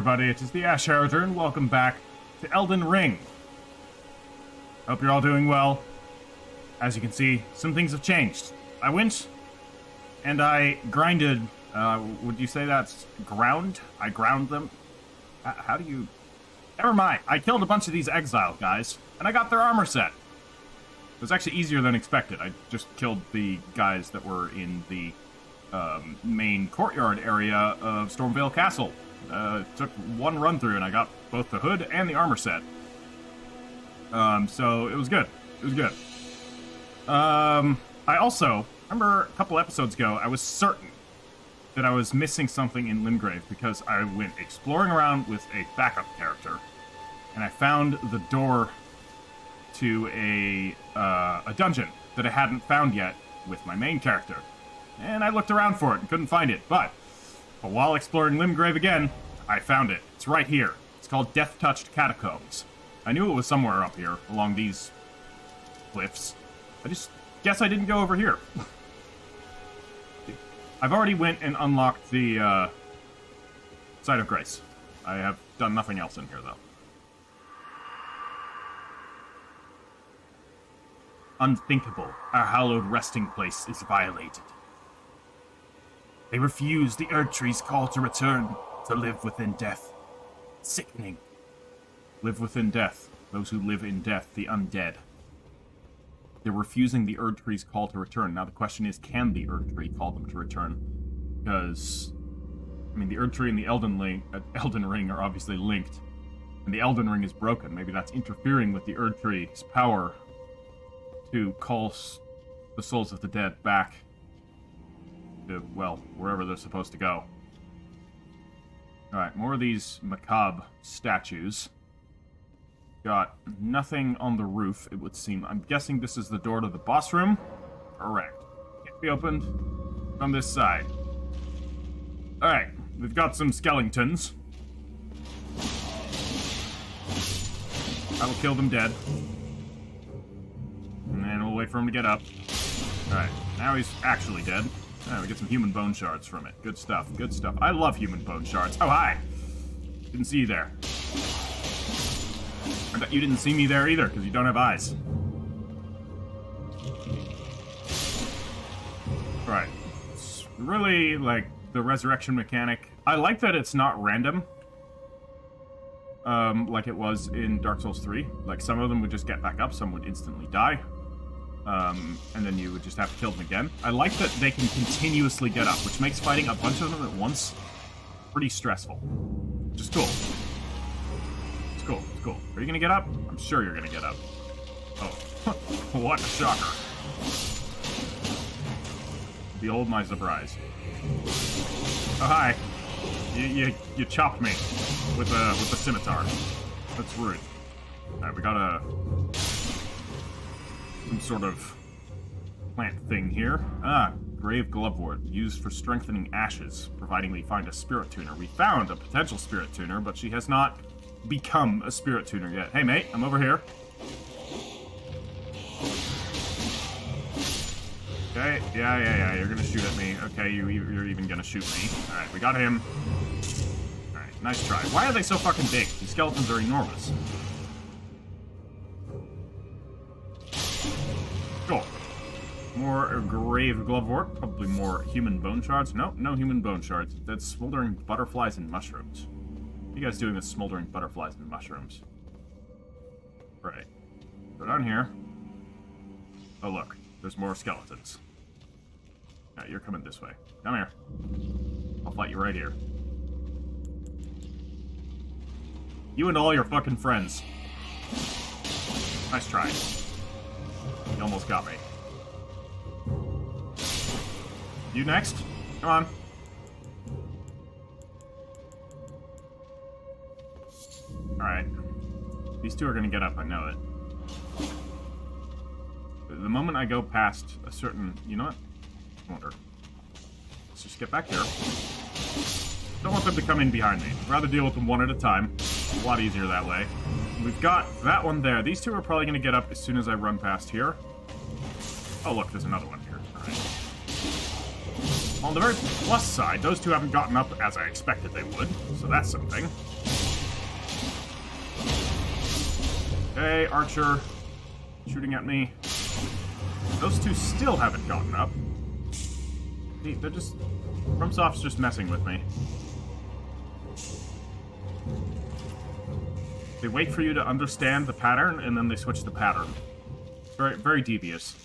everybody, it is the Inheritor, and welcome back to Elden Ring. Hope you're all doing well. As you can see, some things have changed. I went and I grinded, would you say that's ground? I ground them? How do you... Never mind, I killed a bunch of these exile guys, and I got their armor set. It was actually easier than expected. I just killed the guys that were in the main courtyard area of Stormvale Castle. Took one run through and I got both the hood and the armor set. So it was good. It was good. I also, remember a couple episodes ago, I was certain that I was missing something in Limgrave because I went exploring around with a backup character and I found the door to a dungeon that I hadn't found yet with my main character. And I looked around for it and couldn't find it, but while exploring Limgrave again, I found it. It's right here. It's called Death-Touched Catacombs. I knew it was somewhere up here, along these cliffs. I just guess I didn't go over here. I've already went and unlocked the Site of Grace. I have done nothing else in here, though. Unthinkable. Our hallowed resting place is violated. They refuse the Erdtree's call to return, to live within death. Sickening. Live within death. Those who live in death, the undead. They're refusing the Erdtree's call to return. Now the question is, can the Erdtree call them to return? Because, I mean, the Erdtree and the Elden Ring are obviously linked. And the Elden Ring is broken. Maybe that's interfering with the Erdtree's power to call the souls of the dead back to, well, wherever they're supposed to go. Alright, more of these macabre statues. Got nothing on the roof, it would seem. I'm guessing this is the door to the boss room? Correct. Can't be opened from this side. Alright, we've got some skeletons. I will kill them dead. And then we'll wait for him to get up. Alright, now he's actually dead. Alright, we get some human bone shards from it. Good stuff, good stuff. I love human bone shards. Oh, hi! Didn't see you there. I bet you didn't see me there either, because you don't have eyes. Right. It's really, like, the resurrection mechanic. I like that it's not random. Like it was in Dark Souls 3. Like, some of them would just get back up, some would instantly die. And then you would just have to kill them again. I like that they can continuously get up, which makes fighting a bunch of them at once pretty stressful. Which is cool. It's cool, it's cool. Are you gonna get up? I'm sure you're gonna get up. Oh, what a shocker. Behold my surprise. Oh, hi. You chopped me with the scimitar. That's rude. Alright, we got some sort of plant thing here. Ah, grave glovewort, used for strengthening ashes, providing we find a spirit tuner. We found a potential spirit tuner, but she has not become a spirit tuner yet. Hey, mate, I'm over here. Okay, yeah, you're gonna shoot at me. Okay, you're even gonna shoot me. Alright, we got him. Alright, nice try. Why are they so fucking big? These skeletons are enormous. Cool. More grave glovewort, probably more human bone shards. Nope, no human bone shards. That's smoldering butterflies and mushrooms. What are you guys doing with smoldering butterflies and mushrooms? Right. Go down here. Oh, look. There's more skeletons. Alright, you're coming this way. Come here. I'll fight you right here. You and all your fucking friends. Nice try. You almost got me. You next? Come on. Alright. These two are gonna get up, I know it. The moment I go past a certain... You know what? I wonder. Let's just get back here. Don't want them to come in behind me. I'd rather deal with them one at a time. It's a lot easier that way. We've got that one there. These two are probably going to get up as soon as I run past here. Oh, look, there's another one here. Alright. On the very plus side, those two haven't gotten up as I expected they would, so that's something. Okay, archer. Shooting at me. Those two still haven't gotten up. They're just... FromSoft's just messing with me. They wait for you to understand the pattern, and then they switch the pattern. Very, very devious.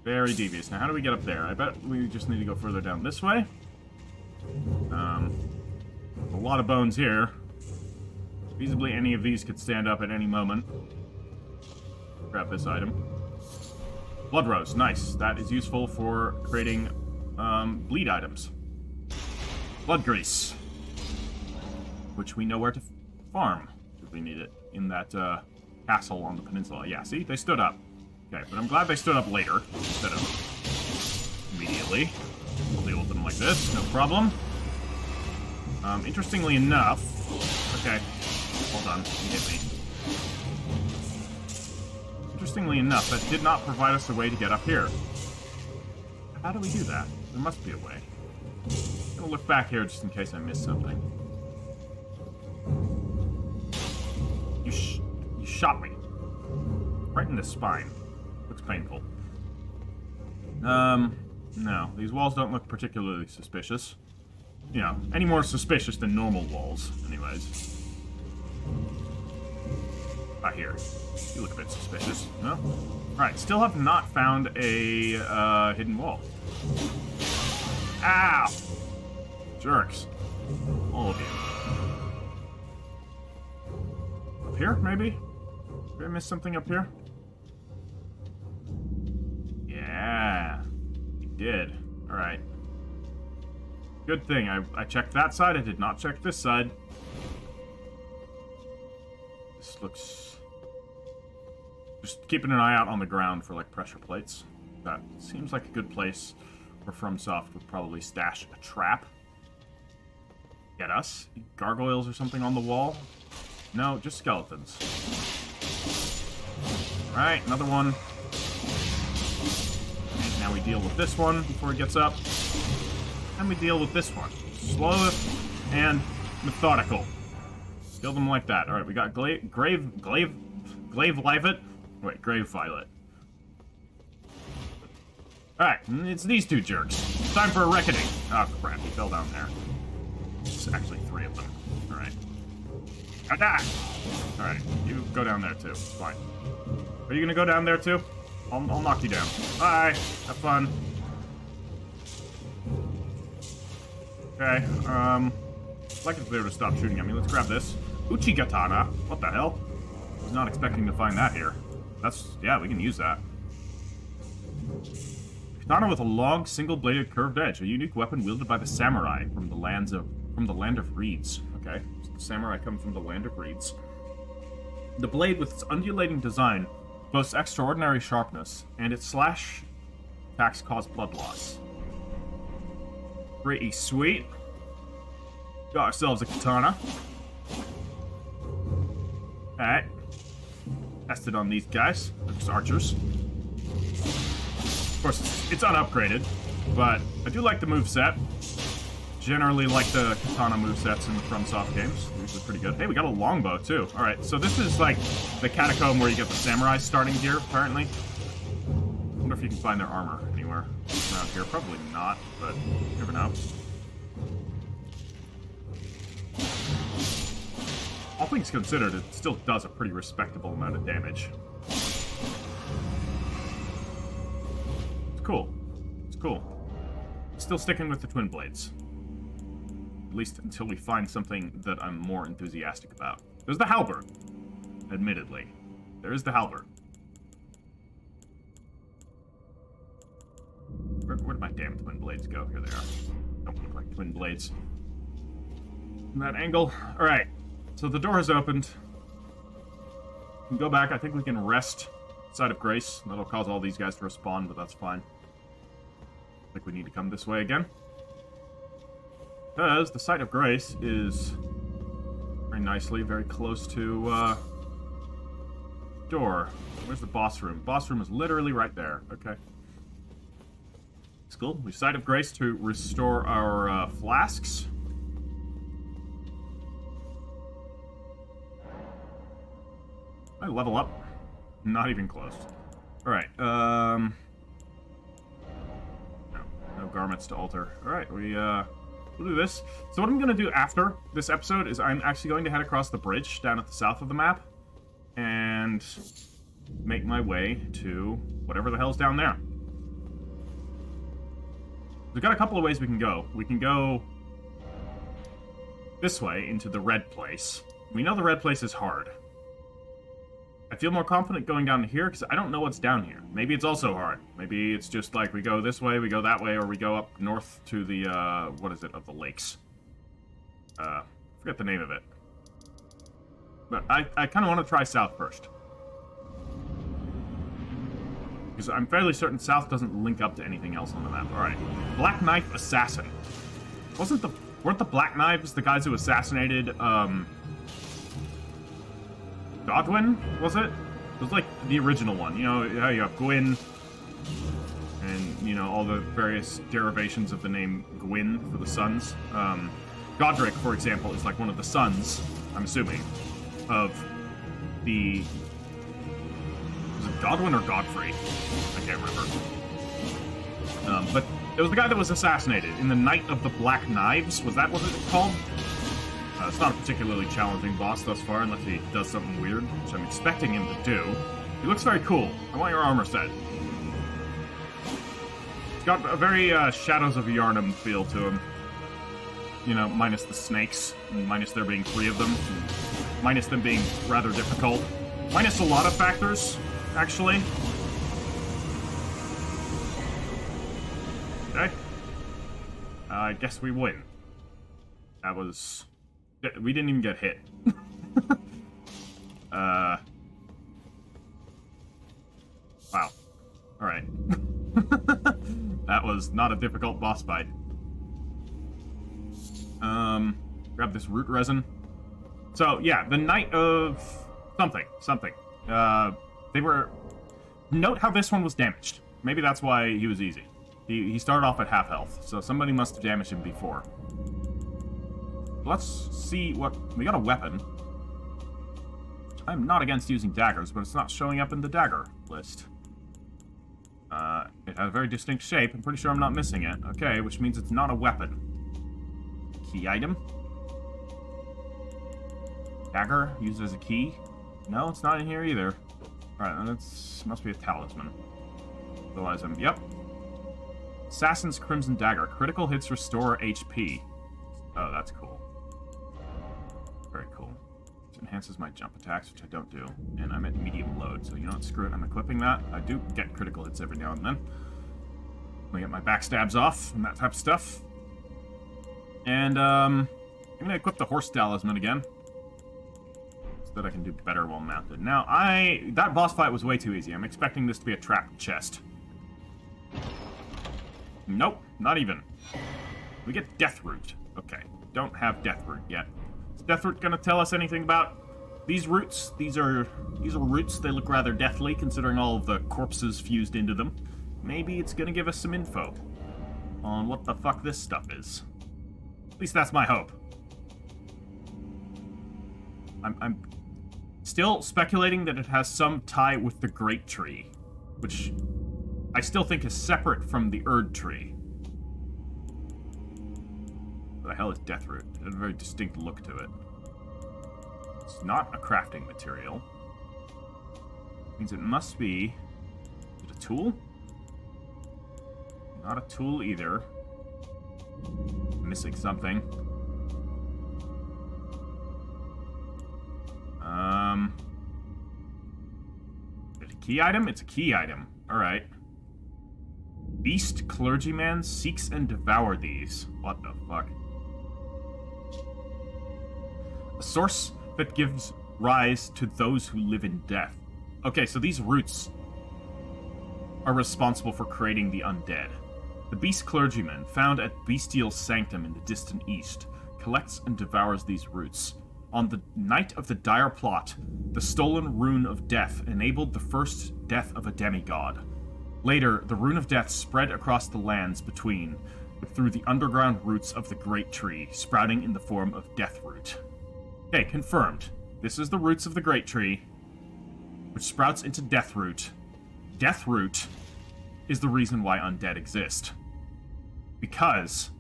Very devious. Now, how do we get up there? I bet we just need to go further down this way. A lot of bones here. Feasibly, any of these could stand up at any moment. Grab this item. Blood rose. Nice. That is useful for creating bleed items. Blood grease. Which we know where to farm. If we need it. In that castle on the peninsula. Yeah, see? They stood up. Okay, but I'm glad they stood up later. Instead of immediately. We'll deal with them like this. No problem. Interestingly enough... Okay. Hold on. You hit me. Interestingly enough, that did not provide us a way to get up here. How do we do that? There must be a way. I'm gonna look back here just in case I missed something. You shot me. Right in the spine. Looks painful. No. These walls don't look particularly suspicious. You know, any more suspicious than normal walls, anyways. Here. You look a bit suspicious. No? Alright, still have not found a hidden wall. Ow! Jerks. All of you. Up here, maybe? Did I miss something up here? Yeah. You did. Alright. Good thing. I checked that side. I did not check this side. This looks... Just keeping an eye out on the ground for, like, pressure plates. That seems like a good place where FromSoft would probably stash a trap. Get us? Gargoyles or something on the wall? No, just skeletons. Alright, another one. And now we deal with this one before he gets up. And we deal with this one. Slow and methodical. Kill them like that. Alright, we got Glaive Violet. Wait, Grave Violet. Alright, it's these two jerks. Time for a reckoning. Oh, crap, he fell down there. It's actually 3 of them. Alright. Alright, you go down there too. It's fine. Are you gonna go down there too? I'll knock you down. Bye! Have fun. Okay, I'd like if they were to stop shooting at me. Let's grab this. Uchigatana. What the hell? I was not expecting to find that here. Yeah, we can use that. Katana with a long, single-bladed curved edge, a unique weapon wielded by the samurai from the land of reeds. Okay, so the samurai come from the land of reeds. The blade, with its undulating design, boasts extraordinary sharpness, and its slash attacks cause blood loss. Pretty sweet. Got ourselves a katana. Alright. Tested on these guys. They're just archers. Of course, it's unupgraded, but I do like the moveset. Generally like the katana movesets in the FromSoft games. They're usually pretty good. Hey, we got a longbow, too. Alright, so this is like the catacomb where you get the samurai starting gear, apparently. I wonder if you can find their armor anywhere around here. Probably not, but you never know. All things considered, it still does a pretty respectable amount of damage. It's cool. It's cool. Still sticking with the twin blades. At least until we find something that I'm more enthusiastic about. There's the halberd. Admittedly. There is the halberd. Where did my damn twin blades go? Here they are. Don't look like twin blades. From that angle. Alright. So the door has opened. We can go back. I think we can rest Side of Grace. That'll cause all these guys to respawn, but that's fine. I think we need to come this way again. Because the Site of Grace is very nicely, very close to, door. Where's the boss room? Boss room is literally right there. Okay. It's cool. We Site of Grace to restore our, flasks. I level up? Not even close. Alright, no garments to alter. Alright, we'll do this. So what I'm going to do after this episode is I'm actually going to head across the bridge down at the south of the map and make my way to whatever the hell's down there. We've got a couple of ways we can go. We can go this way into the red place. We know the red place is hard. I feel more confident going down here because I don't know what's down here. Maybe it's also hard. Maybe it's just like we go this way, we go that way, or we go up north to the, what is it, of the lakes. Forget the name of it. But I kind of want to try south first. Because I'm fairly certain south doesn't link up to anything else on the map. Alright. Black Knife Assassin. Weren't the Black Knives the guys who assassinated, Godwin, was it? It was like the original one. You know, how you have Gwyn, and, you know, all the various derivations of the name Gwyn for the sons. Godric, for example, is like one of the sons, I'm assuming, of the... Was it Godwin or Godfrey? I can't remember. But it was the guy that was assassinated in the Night of the Black Knives. Was that what it was called? It's not a particularly challenging boss thus far, unless he does something weird, which I'm expecting him to do. He looks very cool. I want your armor set. It's got a very Shadows of Yharnam feel to him. You know, minus the snakes, and minus there being 3 of them, minus them being rather difficult. Minus a lot of factors, actually. Okay. I guess we win. That was... We didn't even get hit. Wow. Alright. That was not a difficult boss fight. Grab this root resin. So, yeah, the night of... Something. They were... Note how this one was damaged. Maybe that's why he was easy. He started off at half health, so somebody must have damaged him before. Let's see what... We got a weapon. I'm not against using daggers, but it's not showing up in the dagger list. It has a very distinct shape. I'm pretty sure I'm not missing it. Okay, which means it's not a weapon. Key item? Dagger, used as a key? No, it's not in here either. Alright, that must be a talisman. Otherwise I'm... Yep. Assassin's Crimson Dagger. Critical hits restore HP. Oh, that's cool. Very cool. It enhances my jump attacks, which I don't do. And I'm at medium load, so you know what? Screw it. I'm equipping that. I do get critical hits every now and then. I get my backstabs off and that type of stuff. And, I'm going to equip the horse talisman again. So that I can do better while mounted. Now, that boss fight was way too easy. I'm expecting this to be a trapped chest. Nope, not even. We get Deathroot. Okay, don't have Deathroot yet. Is Deathroot gonna tell us anything about these roots? These are roots. They look rather deathly, considering all of the corpses fused into them. Maybe it's gonna give us some info on what the fuck this stuff is. At least that's my hope. I'm still speculating that it has some tie with the Great Tree, which I still think is separate from the Erd Tree. What the hell is Deathroot? It has a very distinct look to it. It's not a crafting material. Means it must be... Is it a tool? Not a tool either. Missing something. Is it a key item? It's a key item. Alright. Beast clergyman seeks and devour these. What the fuck? A source that gives rise to those who live in death. Okay, so these roots are responsible for creating the undead. The beast clergyman, found at Bestial Sanctum in the distant east, collects and devours these roots. On the night of the dire plot, the stolen rune of death enabled the first death of a demigod. Later, the rune of death spread across the lands between, through the underground roots of the Great Tree, sprouting in the form of Deathroot. Okay, confirmed. This is the roots of the Great Tree. which sprouts into Deathroot. Deathroot is the reason why undead exist. Because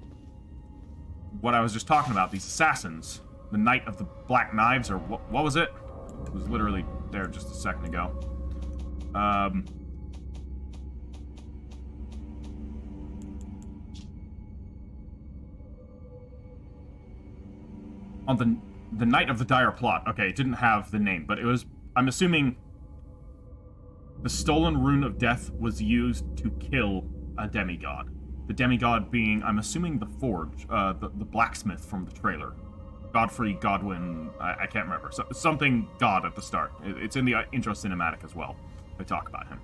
what I was just talking about, these assassins, the Knight of the Black Knives, or what was it? It was literally there just a second ago. On the Knight of the Dire Plot. Okay, it didn't have the name, but it was, I'm assuming the stolen rune of death was used to kill a demigod. The demigod being, I'm assuming, the Forge, the blacksmith from the trailer. Godfrey, Godwin, I can't remember. So, something God at the start. It's in the intro cinematic as well. They talk about him.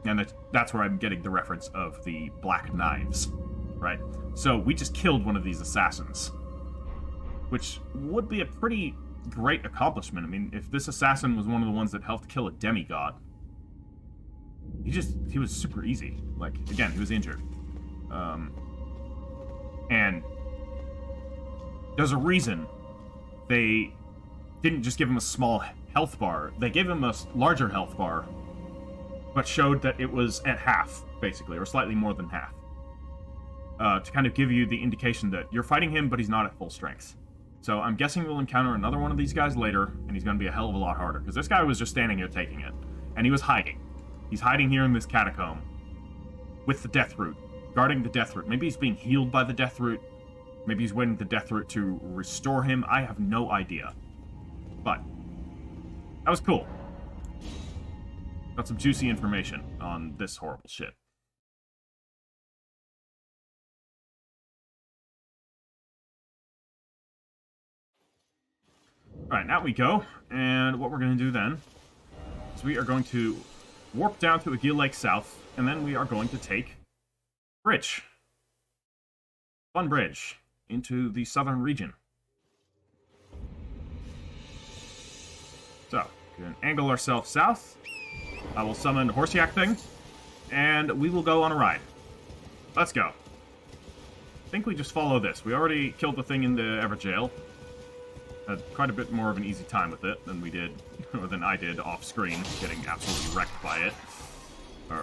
And that's where I'm getting the reference of the Black Knives, right? So we just killed one of these assassins, which would be a pretty great accomplishment. I mean, if this assassin was one of the ones that helped kill a demigod, he was super easy. Like, again, he was injured. And there's a reason they didn't just give him a small health bar. They gave him a larger health bar, but showed that it was at half, basically, or slightly more than half. To kind of give you the indication that you're fighting him, but he's not at full strength. So I'm guessing we'll encounter another one of these guys later, and he's going to be a hell of a lot harder, because this guy was just standing here taking it. And he was hiding. He's hiding here in this catacomb with the Deathroot, guarding the Deathroot. Maybe he's being healed by the Deathroot. Maybe he's waiting the Deathroot to restore him. I have no idea. But that was cool. Got some juicy information on this horrible shit. Alright, now we go. And what we're going to do then is we are going to warp down to Aguil Lake South, and then we are going to take bridge. Fun bridge into the southern region. So, we can angle ourselves south. I will summon a horse yak thing, and we will go on a ride. Let's go. I think we just follow this. We already killed the thing in the Everjail. Had quite a bit more of an easy time with it than we did, or than I did off screen, getting absolutely wrecked by it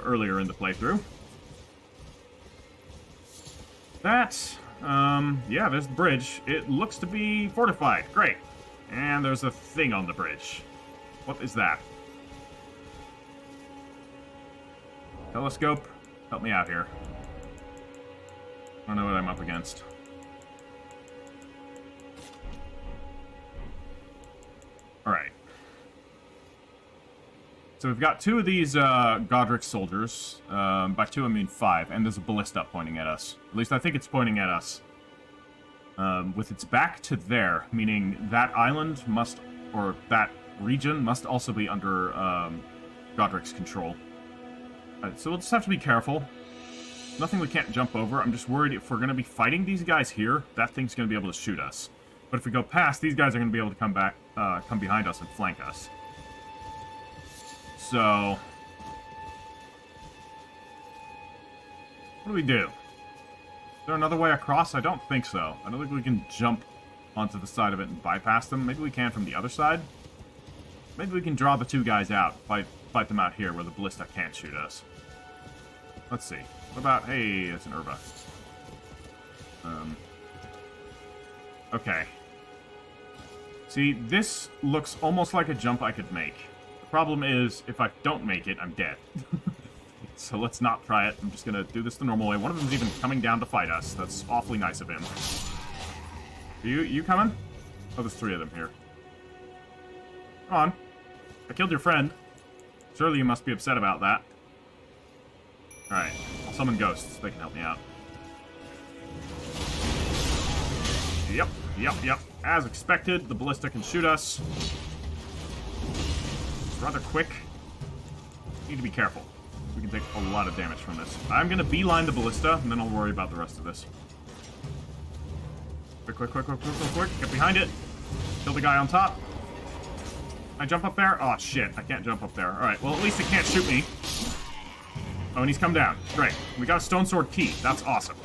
earlier in the playthrough. Yeah, there's the bridge. It looks to be fortified. Great. And there's a thing on the bridge. What is that? Telescope? Help me out here. I don't know what I'm up against. Alright. So we've got two of these Godric soldiers. By two I mean 5, and there's a ballista pointing at us. At least I think it's pointing at us. With its back to there, meaning that island must, or that region must also be under Godric's control. So we'll just have to be careful. Nothing we can't jump over. I'm just worried if we're going to be fighting these guys here, that thing's going to be able to shoot us. But if we go past, these guys are going to be able to come back, come behind us and flank us. So, what do we do? Is there another way across? I don't think so. I don't think we can jump onto the side of it and bypass them. Maybe we can from the other side? Maybe we can draw the two guys out, fight them out here where the ballista can't shoot us. Let's see. What about... Hey, that's an Urva. Okay. See, this looks almost like a jump I could make. The problem is, if I don't make it, I'm dead. So let's not try it. I'm just gonna do this the normal way. One of them's even coming down to fight us. That's awfully nice of him. Are you coming? Oh, there's 3 of them here. Come on. I killed your friend. Surely you must be upset about that. Alright. I'll summon ghosts. They can help me out. Yep. As expected, the ballista can shoot us. It's rather quick. Need to be careful. We can take a lot of damage from this. I'm gonna beeline the ballista, and then I'll worry about the rest of this. Quick. Get behind it. Kill the guy on top. Can I jump up there? Oh, shit. I can't jump up there. Alright, well, at least it can't shoot me. Oh, and he's come down. Great. We got a stone sword key. That's awesome.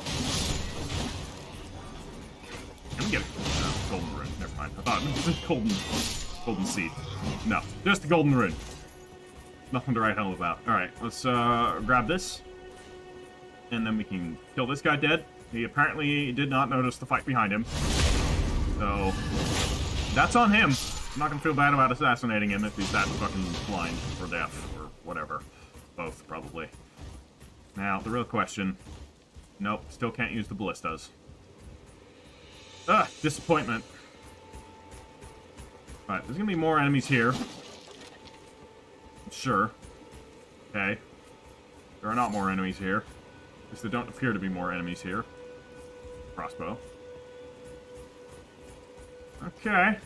Can we get a golden rune? Never mind. I thought it was a golden Golden seed. No, just the golden rune. Nothing to write home about. Alright, let's grab this. And then we can kill this guy dead. He apparently did not notice the fight behind him. So, that's on him. I'm not gonna feel bad about assassinating him if he's that fucking blind or deaf or whatever. Both, probably. Now, the real question. Nope, still can't use the ballistas. Ugh, disappointment. Alright, there's gonna be more enemies here. Sure. Okay. There are not more enemies here. At least there don't appear to be more enemies here. Crossbow. Okay.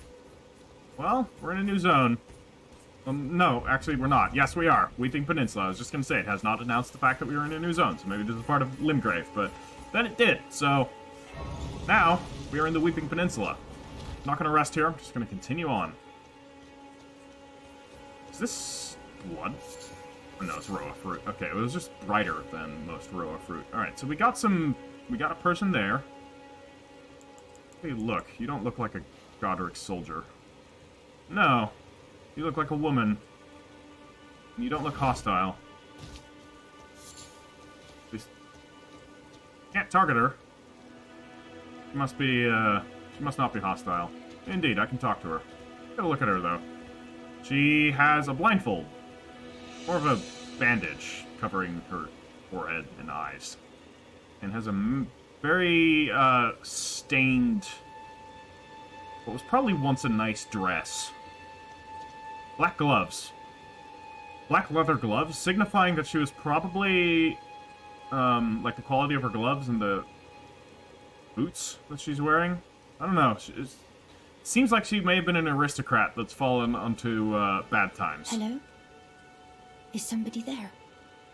Well, we're in a new zone. No, actually we're not. Yes, we are. Weeping Peninsula. I was just gonna say, it has not announced the fact that we were in a new zone, so maybe this is part of Limgrave, but then it did, so... Now, we are in the Weeping Peninsula. I'm not gonna rest here, I'm just gonna continue on. Is this blood? Oh, no, it's Roa fruit. Okay, it was just brighter than most Roa fruit. Alright, so we got a person there. Hey, look, you don't look like a Godric soldier. No, you look like a woman. You don't look hostile. Just can't target her. She must be, she must not be hostile. Indeed, I can talk to her. Get a look at her, though. She has a blindfold. More of a bandage covering her forehead and eyes. And has a very, stained... what was probably once a nice dress. Black gloves. Black leather gloves, signifying that she was probably, like the quality of her gloves and the boots that she's wearing. I don't know. It seems like she may have been an aristocrat that's fallen onto bad times. Hello? Is somebody there?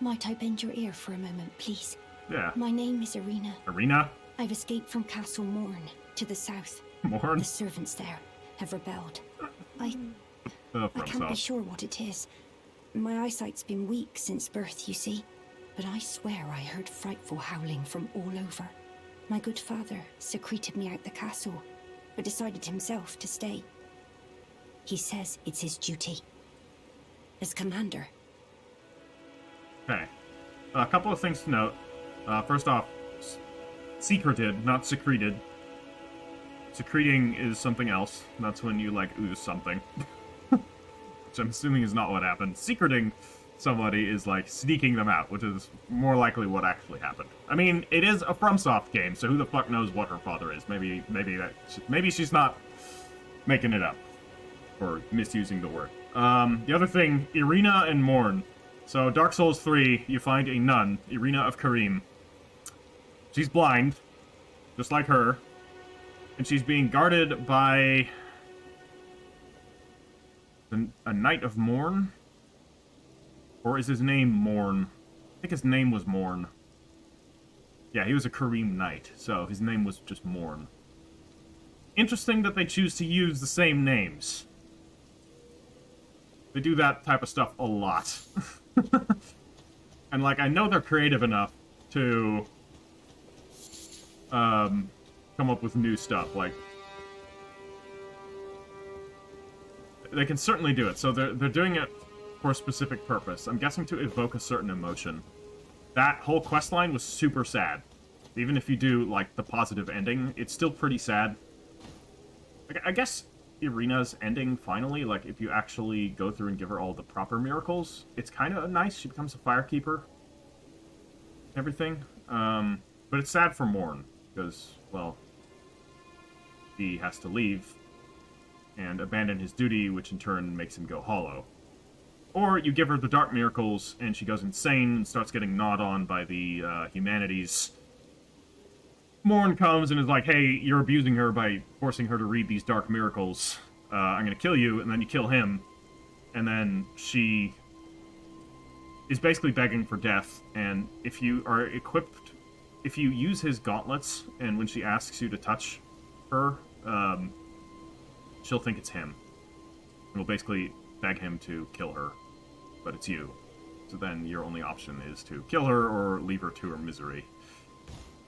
Might I bend your ear for a moment, please? Yeah. My name is Irina. Irina? I've escaped from Castle Morne to the south. Morne? The servants there have rebelled. I can't be sure what it is. My eyesight's been weak since birth, you see. But I swear I heard frightful howling from all over. My good father secreted me out the castle, but decided himself to stay. He says it's his duty. As commander. Okay. A couple of things to note. First off, secreted, not secreted. Secreting is something else. That's when you, like, ooze something. Which I'm assuming is not what happened. Secreting somebody is, like, sneaking them out, which is more likely what actually happened. I mean, it is a FromSoft game, so who the fuck knows what her father is? Maybe she's not making it up. Or misusing the word. The other thing, Irina and Morne. So, Dark Souls 3, you find a nun, Irina of Karim. She's blind, just like her. And she's being guarded by a Knight of Morne? Or is his name Morne? I think his name was Morne. Yeah, he was a Karim Knight, so his name was just Morne. Interesting that they choose to use the same names. They do that type of stuff a lot. And, like, I know they're creative enough to come up with new stuff. Like, they can certainly do it. So they're doing it for a specific purpose. I'm guessing to evoke a certain emotion. That whole questline was super sad. Even if you do, like, the positive ending, it's still pretty sad. I guess Irina's ending, finally, like, if you actually go through and give her all the proper miracles, it's kind of nice. She becomes a firekeeper. Everything. But it's sad for Morne, because, well, he has to leave and abandon his duty, which in turn makes him go hollow. Or you give her the dark miracles, and she goes insane and starts getting gnawed on by the humanities. Morne comes and is like, hey, you're abusing her by forcing her to read these dark miracles. I'm gonna kill you, and then you kill him. And then she is basically begging for death, and if you are equipped, if you use his gauntlets, and when she asks you to touch her, she'll think it's him. And will basically beg him to kill her, but it's you. So then your only option is to kill her or leave her to her misery.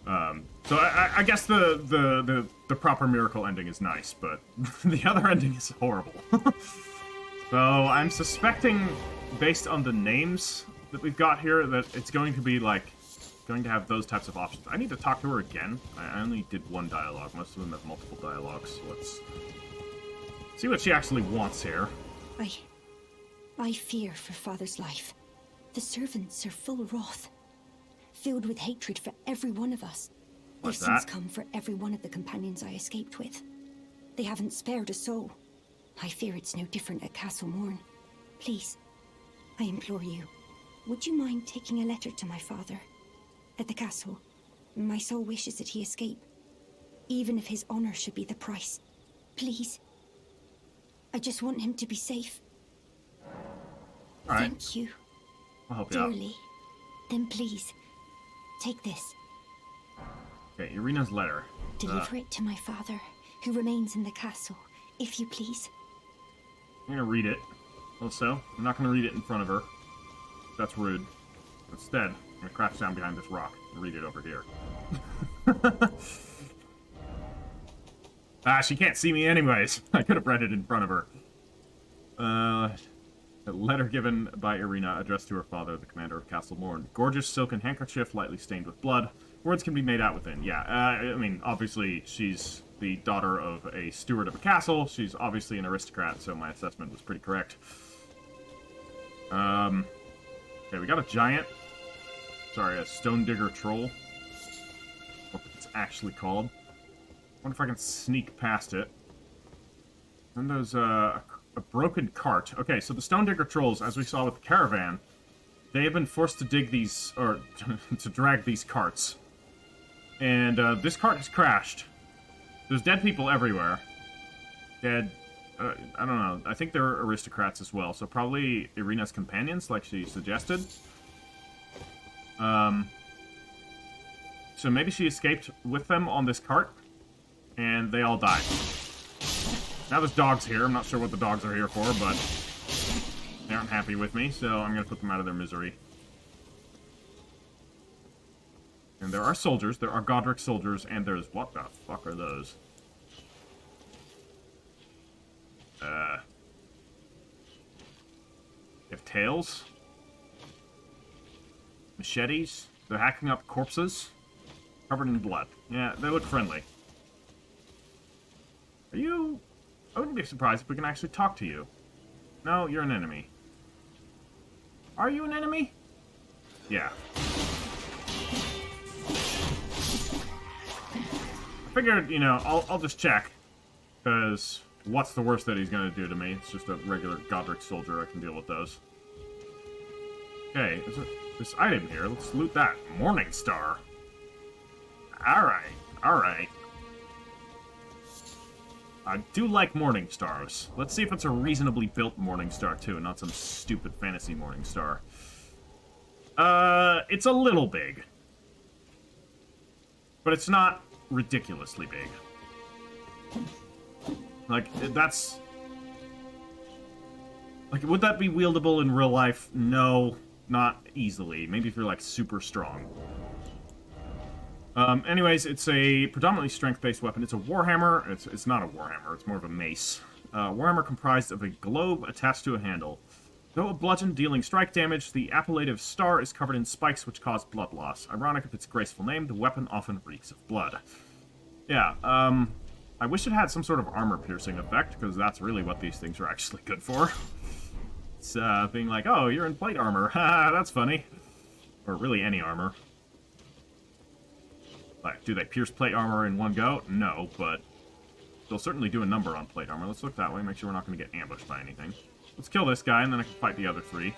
So I guess the proper miracle ending is nice, but the other ending is horrible. So I'm suspecting, based on the names that we've got here, that it's going to be like going to have those types of options. I need to talk to her again. I only did one dialogue. Most of them have multiple dialogues. So let's see what she actually wants here. I fear for Father's life. The servants are full wrath, filled with hatred for every one of us. What's Their sins come for every one of the companions I escaped with. They haven't spared a soul. I fear it's no different at Castle Morne. Please, I implore you, would you mind taking a letter to my father? At the castle, my soul wishes that he escape, even if his honor should be the price. Please. I just want him to be safe. All right. Thank you. I'll help you out. Dearly. Then please, take this. Okay, Irina's letter. Deliver it to my father, who remains in the castle, if you please. I'm gonna read it. Also, I'm not gonna read it in front of her. That's rude. Instead, I'm gonna crouch down behind this rock and read it over here. She can't see me anyways. I could have read it in front of her. A letter given by Irina addressed to her father, the commander of Castle Morne. Gorgeous silken handkerchief, lightly stained with blood. Words can be made out within. Yeah, I mean, obviously, she's the daughter of a steward of a castle. She's obviously an aristocrat, so my assessment was pretty correct. Okay, we got a giant. Sorry, a stone digger troll. What it's actually called. I wonder if I can sneak past it. Then there's a broken cart. Okay, so the stone digger trolls, as we saw with the caravan, they have been forced to dig these, or to drag these carts. And this cart has crashed. There's dead people everywhere. Dead, I don't know, I think they're aristocrats as well, so probably Irina's companions, like she suggested. So maybe she escaped with them on this cart, and they all died. Now there's dogs here. I'm not sure what the dogs are here for, but they aren't happy with me, so I'm going to put them out of their misery. And there are soldiers. There are Godric soldiers, and there's... What the fuck are those? They have tails. Machetes. They're hacking up corpses. Covered in blood. Yeah, they look friendly. Are you... I wouldn't be surprised if we can actually talk to you. No, you're an enemy. Are you an enemy? Yeah. I figured, you know, I'll just check. Because what's the worst that he's going to do to me? It's just a regular Godric soldier. I can deal with those. Okay, is it this item here? Let's loot that. Morning Star. Alright, alright. I do like Morning Stars. Let's see if it's a reasonably built Morning Star, too, and not some stupid fantasy Morning Star. It's a little big. But it's not ridiculously big. Like, that's... Like, would that be wieldable in real life? No, not easily. Maybe if you're, like, super strong. Anyways, it's a predominantly strength-based weapon. It's a warhammer. It's not a warhammer. It's more of a mace. Warhammer comprised of a globe attached to a handle. Though a bludgeon dealing strike damage, the appellative star is covered in spikes which cause blood loss. Ironic of its graceful name, the weapon often reeks of blood. Yeah, I wish it had some sort of armor-piercing effect, because that's really what these things are actually good for. It's, being like, oh, you're in plate armor. Haha, that's funny. Or really any armor. Like, do they pierce plate armor in one go? No, but they'll certainly do a number on plate armor. Let's look that way, make sure we're not going to get ambushed by anything. Let's kill this guy, and then I can fight the other three.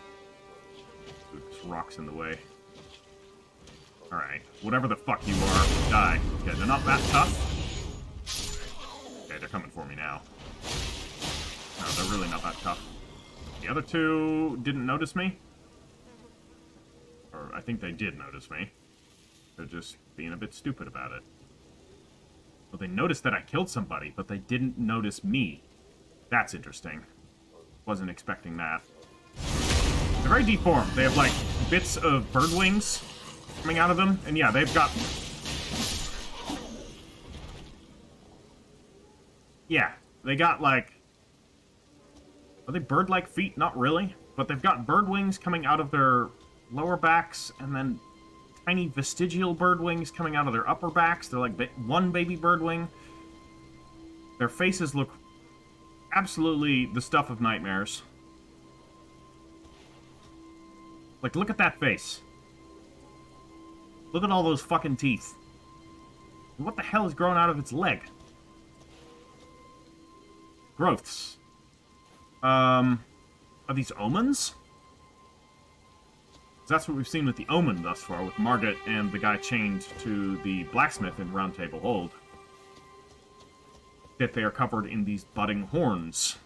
Ooh, this rock's in the way. Alright, whatever the fuck you are, die. Okay, they're not that tough. Okay, they're coming for me now. No, they're really not that tough. The other two didn't notice me. Or, I think they did notice me. They're just being a bit stupid about it. Well, they noticed that I killed somebody, but they didn't notice me. That's interesting. Wasn't expecting that. They're very deformed. They have, like, bits of bird wings coming out of them. And yeah, they've got Yeah, they got, like... Are they bird-like feet? Not really. But they've got bird wings coming out of their lower backs, and then tiny vestigial bird wings coming out of their upper backs. They're like one baby bird wing. Their faces look absolutely the stuff of nightmares. Like, look at that face. Look at all those fucking teeth. What the hell is growing out of its leg? Growths. Are these omens? That's what we've seen with the omen thus far, with Margaret and the guy chained to the blacksmith in Round Table Hold. That they are covered in these budding horns.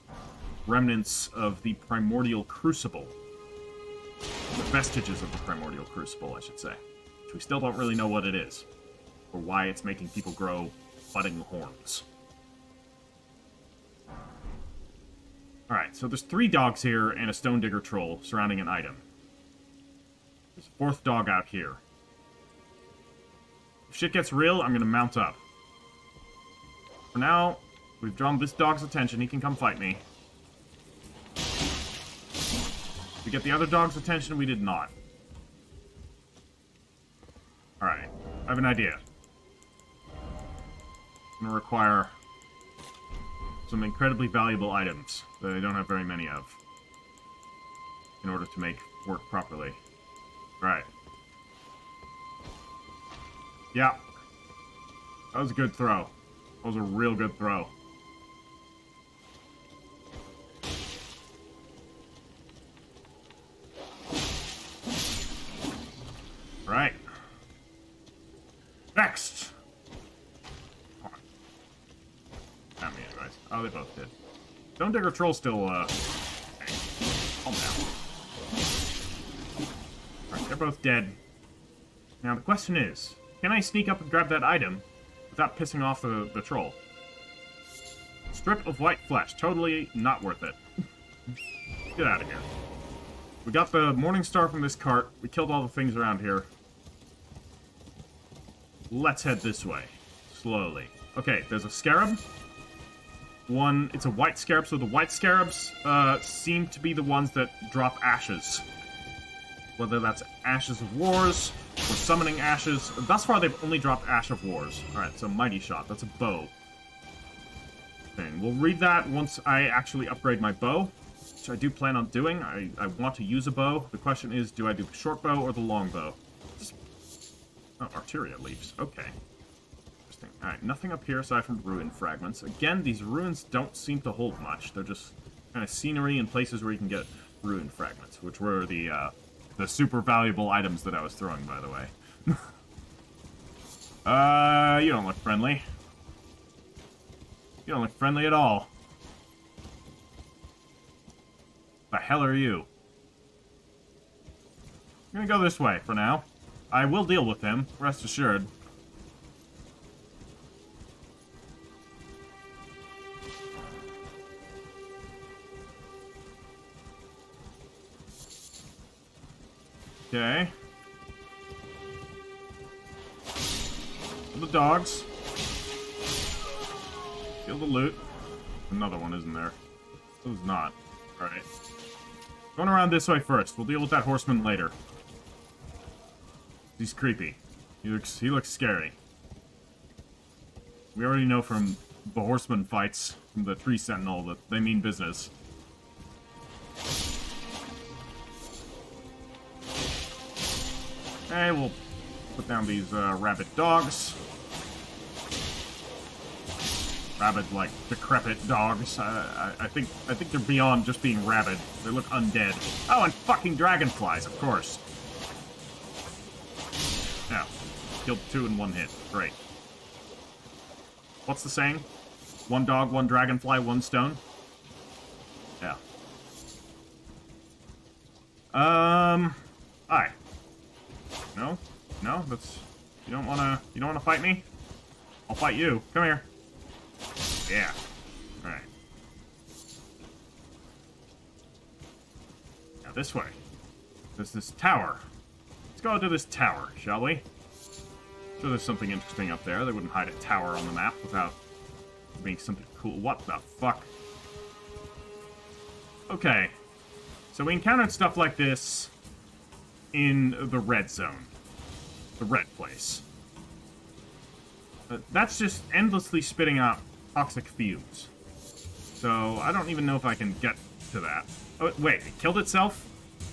Remnants of the primordial crucible. The vestiges of the primordial crucible, I should say. Which we still don't really know what it is. Or why it's making people grow budding horns. Alright, so there's 3 dogs here and a stone digger troll surrounding an item. There's a 4th dog out here. If shit gets real, I'm gonna mount up. For now, we've drawn this dog's attention. He can come fight me. We get the other dog's attention, we did not. Alright, I have an idea. I'm gonna require some incredibly valuable items that I don't have very many of in order to make work properly. Right. Yeah. That was a good throw. That was a real good throw. Right. Next! Come on. Not me, anyways. Oh, they both did. Stone Digger Troll still, hey, calm down. Alright, they're both dead. Now, the question is, can I sneak up and grab that item without pissing off the troll? Strip of white flesh. Totally not worth it. Get out of here. We got the Morning Star from this cart. We killed all the things around here. Let's head this way. Slowly. Okay, there's a scarab. It's a white scarab, so the white scarabs seem to be the ones that drop ashes. Whether that's Ashes of Wars, or Summoning Ashes. Thus far, they've only dropped Ash of Wars. Alright, so Mighty Shot. That's a bow. Thing. We'll read that once I actually upgrade my bow, which I do plan on doing. I want to use a bow. The question is, do I do the short bow or the long bow? Oh, Arteria leaves. Okay. Interesting. Alright, nothing up here aside from ruin fragments. Again, these ruins don't seem to hold much. They're just kind of scenery and places where you can get ruin fragments, which were the super valuable items that I was throwing, by the way. You don't look friendly. You don't look friendly at all. The hell are you? I'm gonna go this way for now. I will deal with him, rest assured. Okay. The dogs. Kill the loot. Another one isn't there. There's not. Alright. Going around this way first. We'll deal with that horseman later. He's creepy. He looks scary. We already know from the horseman fights from the Tree Sentinel that they mean business. Okay, we'll put down these rabid dogs. Rabid, like, decrepit dogs. I think they're beyond just being rabid. They look undead. Oh, and fucking dragonflies, of course. Now, killed 2 in 1 hit. Great. What's the saying? 1 dog, 1 dragonfly, 1 stone? Yeah. Hi. No? No? That's... You don't wanna fight me? I'll fight you. Come here. Yeah. Alright. Now this way. There's this tower. Let's go to this tower, shall we? Sure there's something interesting up there. They wouldn't hide a tower on the map without Being something cool. What the fuck? Okay. So we encountered stuff like this in the red zone. The red place. That's just endlessly spitting out toxic fumes. So I don't even know if I can get to that. Oh, wait, it killed itself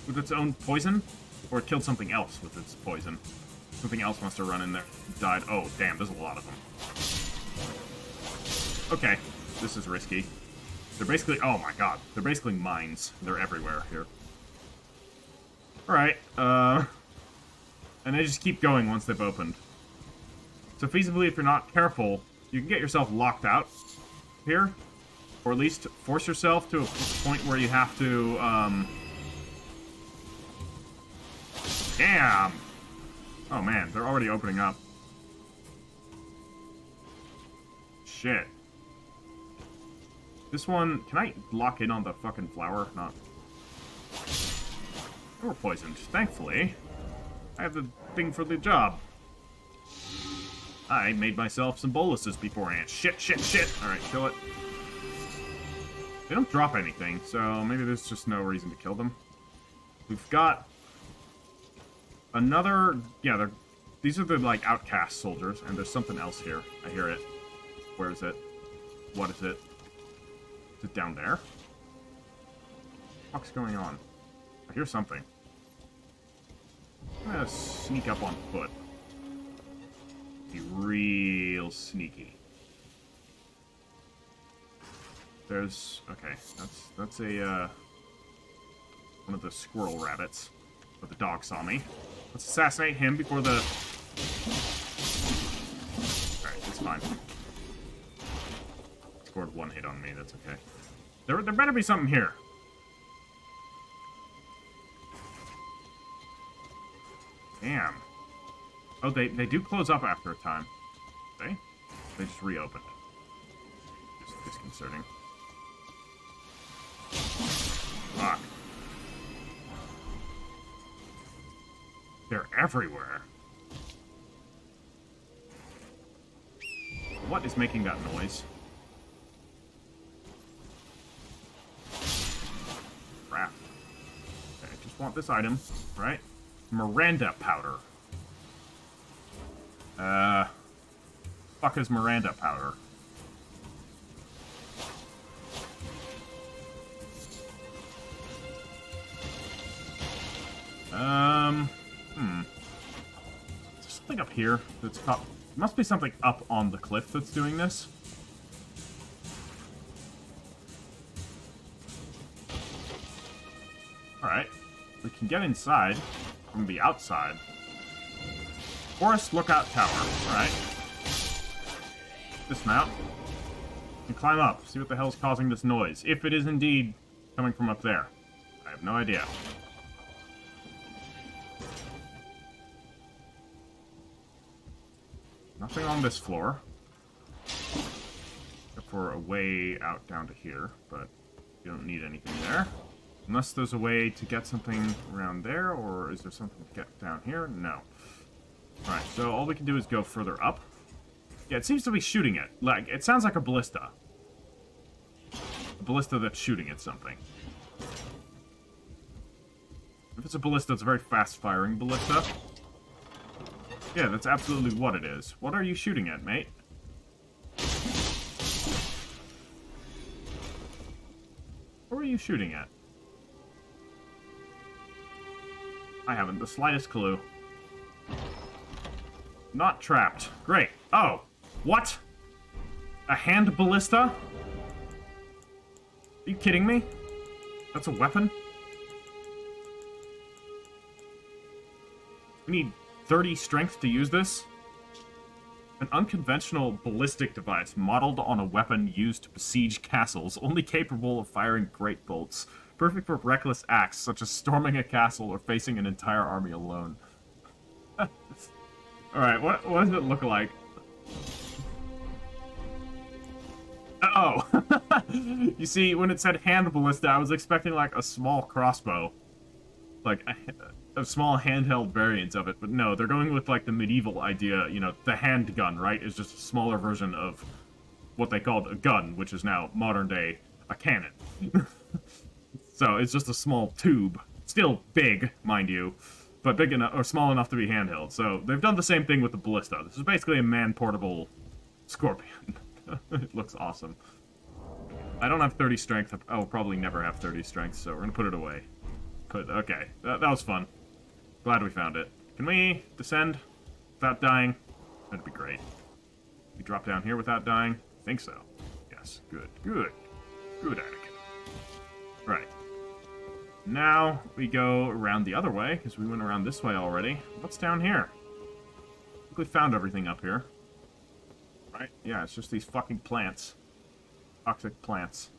with its own poison? Or it killed something else with its poison? Something else must have run in there. Died. Oh, damn, there's a lot of them. Okay, this is risky. They're basically... Oh my god. They're basically mines. They're everywhere here. Alright, and they just keep going once they've opened. So feasibly, if you're not careful, you can get yourself locked out here. Or at least force yourself to a point where you have to, Damn! Oh man, they're already opening up. Shit. This one, can I lock in on the fucking flower? Not. They were poisoned. Thankfully, I have the thing for the job. I made myself some boluses beforehand. Shit, shit, shit! Alright, kill it. They don't drop anything, so maybe there's just no reason to kill them. We've got another... Yeah, these are the, like, outcast soldiers, and there's something else here. I hear it. Where is it? What is it? Is it down there? What's going on? I hear something. I'm gonna sneak up on foot. Be real sneaky. There's... Okay, that's a, one of the squirrel rabbits. But the dog saw me. Let's assassinate him before the... Alright, it's fine. Scored one hit on me, that's okay. There better be something here. Damn. Oh, they do close up after a time. They just reopened. Just disconcerting. Fuck. They're everywhere. What is making that noise? Crap. Okay, I just want this item, right? Miranda powder. Fuck is Miranda powder? There's something up here that's caught... Must be something up on the cliff that's doing this. Alright. We can get inside from the outside. Forest Lookout Tower. Alright. Dismount. And climb up. See what the hell's causing this noise. If it is indeed coming from up there. I have no idea. Nothing on this floor. Except for a way out down to here, but you don't need anything there. Unless there's a way to get something around there, or is there something to get down here? No. Alright, so all we can do is go further up. Yeah, it seems to be shooting it. Like, it sounds like a ballista. A ballista that's shooting at something. If it's a ballista, it's a very fast-firing ballista. Yeah, that's absolutely what it is. What are you shooting at, mate? What are you shooting at? I haven't the slightest clue. Not trapped. Great. Oh! What? A hand ballista? Are you kidding me? That's a weapon? We need 30 strength to use this? An unconventional ballistic device modeled on a weapon used to besiege castles, only capable of firing great bolts. Perfect for reckless acts, such as storming a castle or facing an entire army alone. Alright, what does it look like? Oh! You see, when it said hand ballista, I was expecting, like, a small crossbow. Like, a small handheld variant of it, but no, they're going with, like, the medieval idea, you know, the handgun, right? Is just a smaller version of what they called a gun, which is now modern day a cannon. So it's just a small tube. Still big, mind you, but big enough or small enough to be handheld. So they've done the same thing with the ballista. This is basically a man-portable scorpion. It looks awesome. I don't have 30 strength. I'll probably never have 30 strength, so we're gonna put it away. Okay, that was fun. Glad we found it. Can we descend without dying? That'd be great. We drop down here without dying? I think so. Yes, good, good. Good, Anakin. Right. Now we go around the other way, because we went around this way already. What's down here? I think we found everything up here. Right? Yeah, it's just these fucking plants. Toxic plants.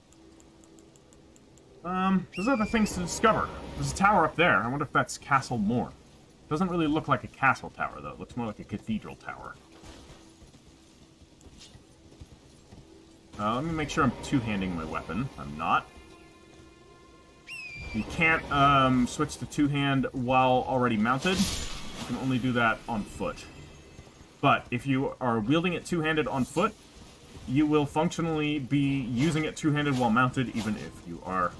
There's other things to discover. There's a tower up there. I wonder if that's Castle Morne. Doesn't really look like a castle tower, though. It looks more like a cathedral tower. Let me make sure I'm two-handing my weapon. I'm not. You can't switch to two-hand while already mounted. You can only do that on foot. But if you are wielding it two-handed on foot, you will functionally be using it two-handed while mounted, even if you are,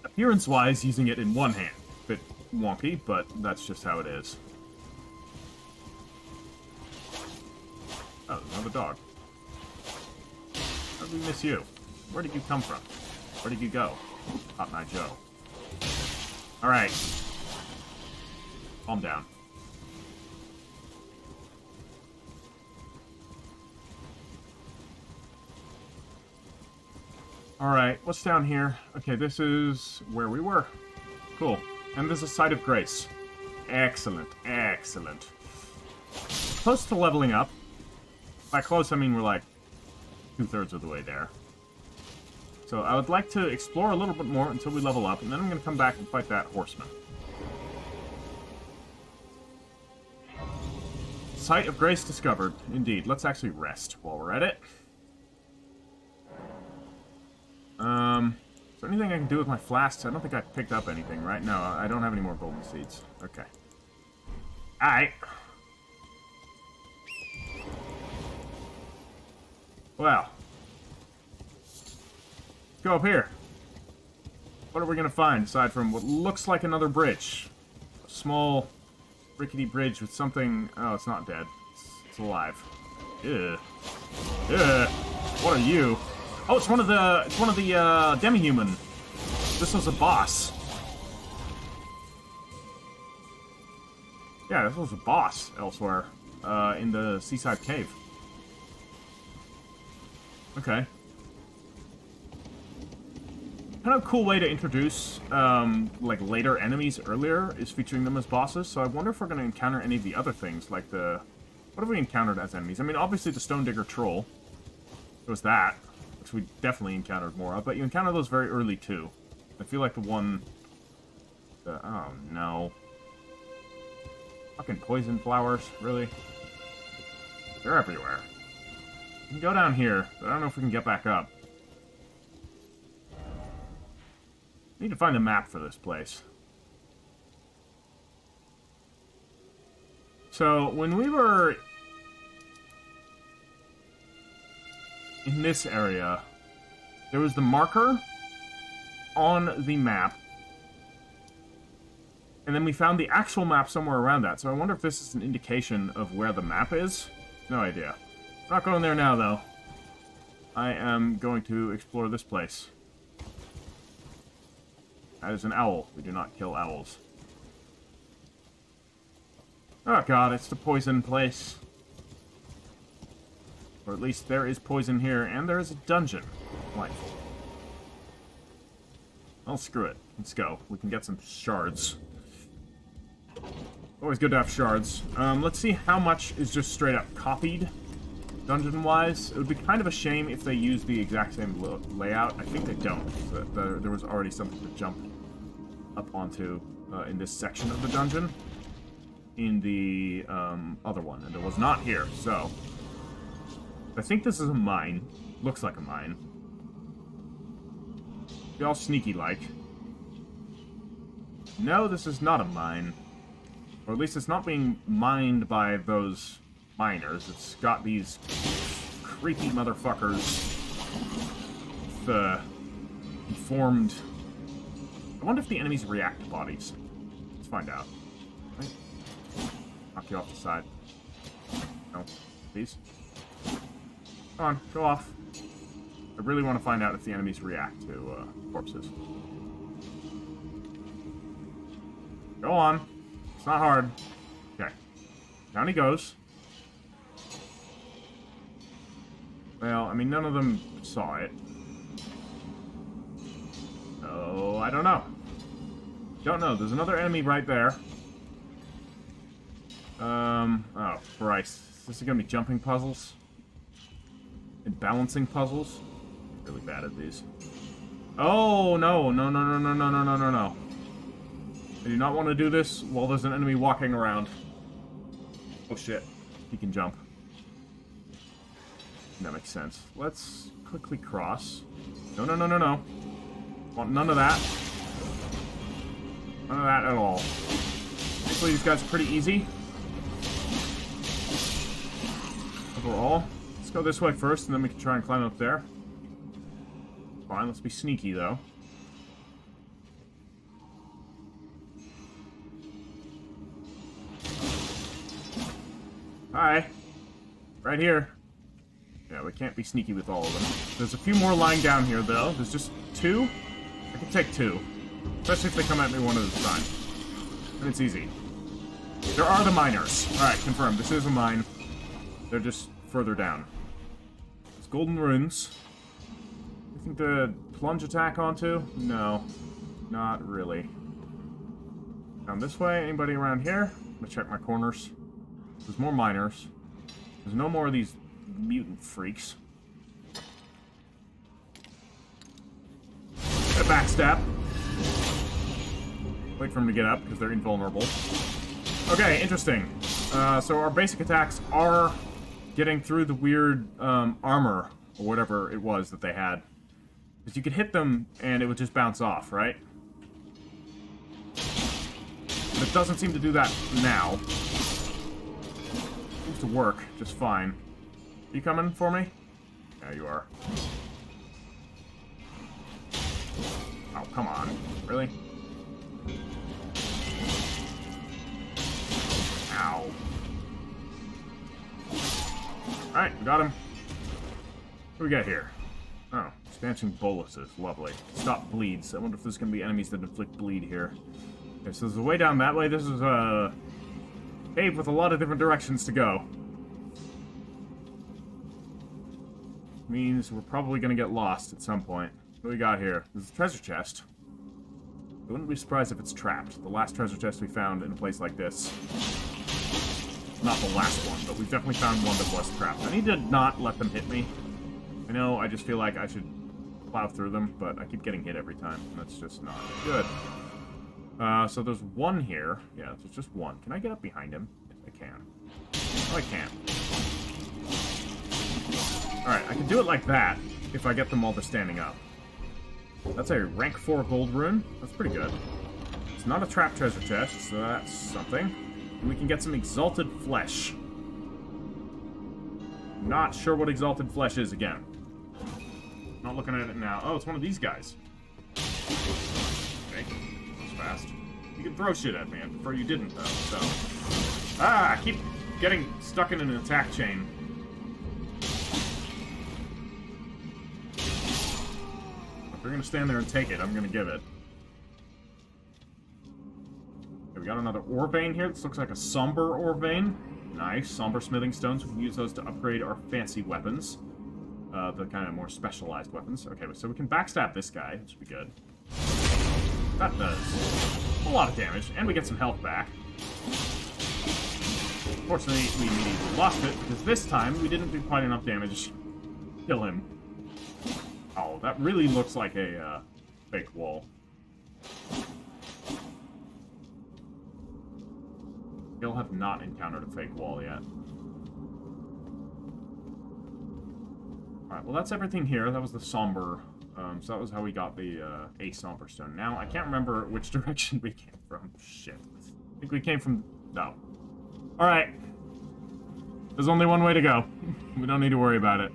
appearance-wise, using it in one hand. Bit wonky, but that's just how it is. Oh, there's another dog. How did we miss you? Where did you come from? Where did you go? Hot Eye Joe. Alright. Calm down. Alright, what's down here? Okay, this is where we were. Cool. And there's a Site of Grace. Excellent, excellent. Close to leveling up. By close, I mean we're like 2/3 of the way there. So I would like to explore a little bit more until we level up, and then I'm going to come back and fight that horseman. Site of Grace discovered. Indeed. Let's actually rest while we're at it. Is there anything I can do with my flasks? I don't think I picked up anything, right? No, I don't have any more golden seeds. Okay. Alright. Well. Let's go up here. What are we going to find aside from what looks like another bridge? A small, rickety bridge with something... Oh, it's not dead. It's alive. Ugh. Ugh. What are you? Oh, it's one of the demi-human. This was a boss. Yeah, this was a boss elsewhere. In the seaside cave. Okay. Kind of a cool way to introduce, like, later enemies earlier is featuring them as bosses, so I wonder if we're going to encounter any of the other things, like the... What have we encountered as enemies? I mean, obviously the Stone Digger Troll. There was that, which we definitely encountered more of, but you encounter those very early, too. I feel like the one... oh, no. Fucking poison flowers, really? They're everywhere. We can go down here, but I don't know if we can get back up. I need to find a map for this place. So, when we were in this area, there was the marker on the map, and then we found the actual map somewhere around that. So I wonder if this is an indication of where the map is. No idea. Not going there now, though. I am going to explore this place. That is an owl. We do not kill owls. Oh god, it's the poison place. Or at least there is poison here, and there is a dungeon. Delightful. Well, screw it. Let's go. We can get some shards. Always good to have shards. Let's see how much is just straight up copied, dungeon-wise. It would be kind of a shame if they used the exact same layout. I think they don't. So there was already something to jump up onto in this section of the dungeon in the other one, and it was not here, so I think this is a mine. Looks like a mine. Be all sneaky-like. No, this is not a mine. Or at least it's not being mined by those miners. It's got these creepy motherfuckers. Informed... I wonder if the enemies react to bodies. Let's find out. Right. Knock you off the side. No. Please. Come on, go off. I really want to find out if the enemies react to corpses. Go on. It's not hard. Okay. Down he goes. Well, I mean, none of them saw it. Oh, I don't know. Don't know. There's another enemy right there. Oh, Christ. Is this gonna be jumping puzzles? And balancing puzzles? Really bad at these. Oh, no. No, no, no, no, no, no, no, no, no. I do not want to do this while there's an enemy walking around. Oh, shit. He can jump. That makes sense. Let's quickly cross. No, no, no, no, no. Want none of that. None of that at all. Hopefully these guys are pretty easy. Overall. Let's go this way first, and then we can try and climb up there. Fine, let's be sneaky, though. Hi. Right here. Yeah, we can't be sneaky with all of them. There's a few more lying down here, though. There's just 2. I can take 2. Especially if they come at me one at a time. And it's easy. There are the miners. Alright, confirmed. This is a mine. They're just further down. There's golden runes. Anything to plunge attack onto? No. Not really. Down this way. Anybody around here? I'm gonna check my corners. There's more miners. There's no more of these mutant freaks. A backstab. Wait for them to get up, because they're invulnerable. Okay, interesting. So our basic attacks are getting through the weird armor, or whatever it was that they had. Because you could hit them, and it would just bounce off, right? But it doesn't seem to do that now. Seems to work just fine. You coming for me? Yeah, you are. Oh, come on. Really? Ow. Alright, we got him. What do we got here? Oh, expansion boluses. Lovely. Stop bleeds. I wonder if there's going to be enemies that inflict bleed here. Okay, so there's a way down that way. This is a cave with a lot of different directions to go. Means we're probably going to get lost at some point. What do we got here? There's a treasure chest. I wouldn't be surprised if it's trapped. The last treasure chest we found in a place like this. Not the last one, but we've definitely found one that was trapped. I need to not let them hit me. I know, I just feel like I should plow through them, but I keep getting hit every time. That's just not good. So there's one here. Yeah, there's just one. Can I get up behind him? Yes, I can. Oh, I can't. Alright, I can do it like that if I get them while they're standing up. That's a rank 4 gold rune. That's pretty good. It's not a trap treasure chest, so that's something. And we can get some exalted flesh. Not sure what exalted flesh is again. Not looking at it now. Oh, it's one of these guys. Okay, that's fast. You can throw shit at me. I prefer you didn't, though, so... Ah, I keep getting stuck in an attack chain. If we're gonna stand there and take it, I'm gonna give it. Okay, we got another ore vein here. This looks like a somber ore vein. Nice. Somber smithing stones. We can use those to upgrade our fancy weapons. The kind of more specialized weapons. Okay, so we can backstab this guy, which would be good. That does a lot of damage, and we get some health back. Unfortunately, we immediately lost it, because this time we didn't do quite enough damage to kill him. Oh, that really looks like a fake wall. You'll have not encountered a fake wall yet. Alright, well that's everything here. That was the somber. So that was how we got the a somber stone. Now, I can't remember which direction we came from. Shit. I think we came from... No. Alright. There's only one way to go. We don't need to worry about it.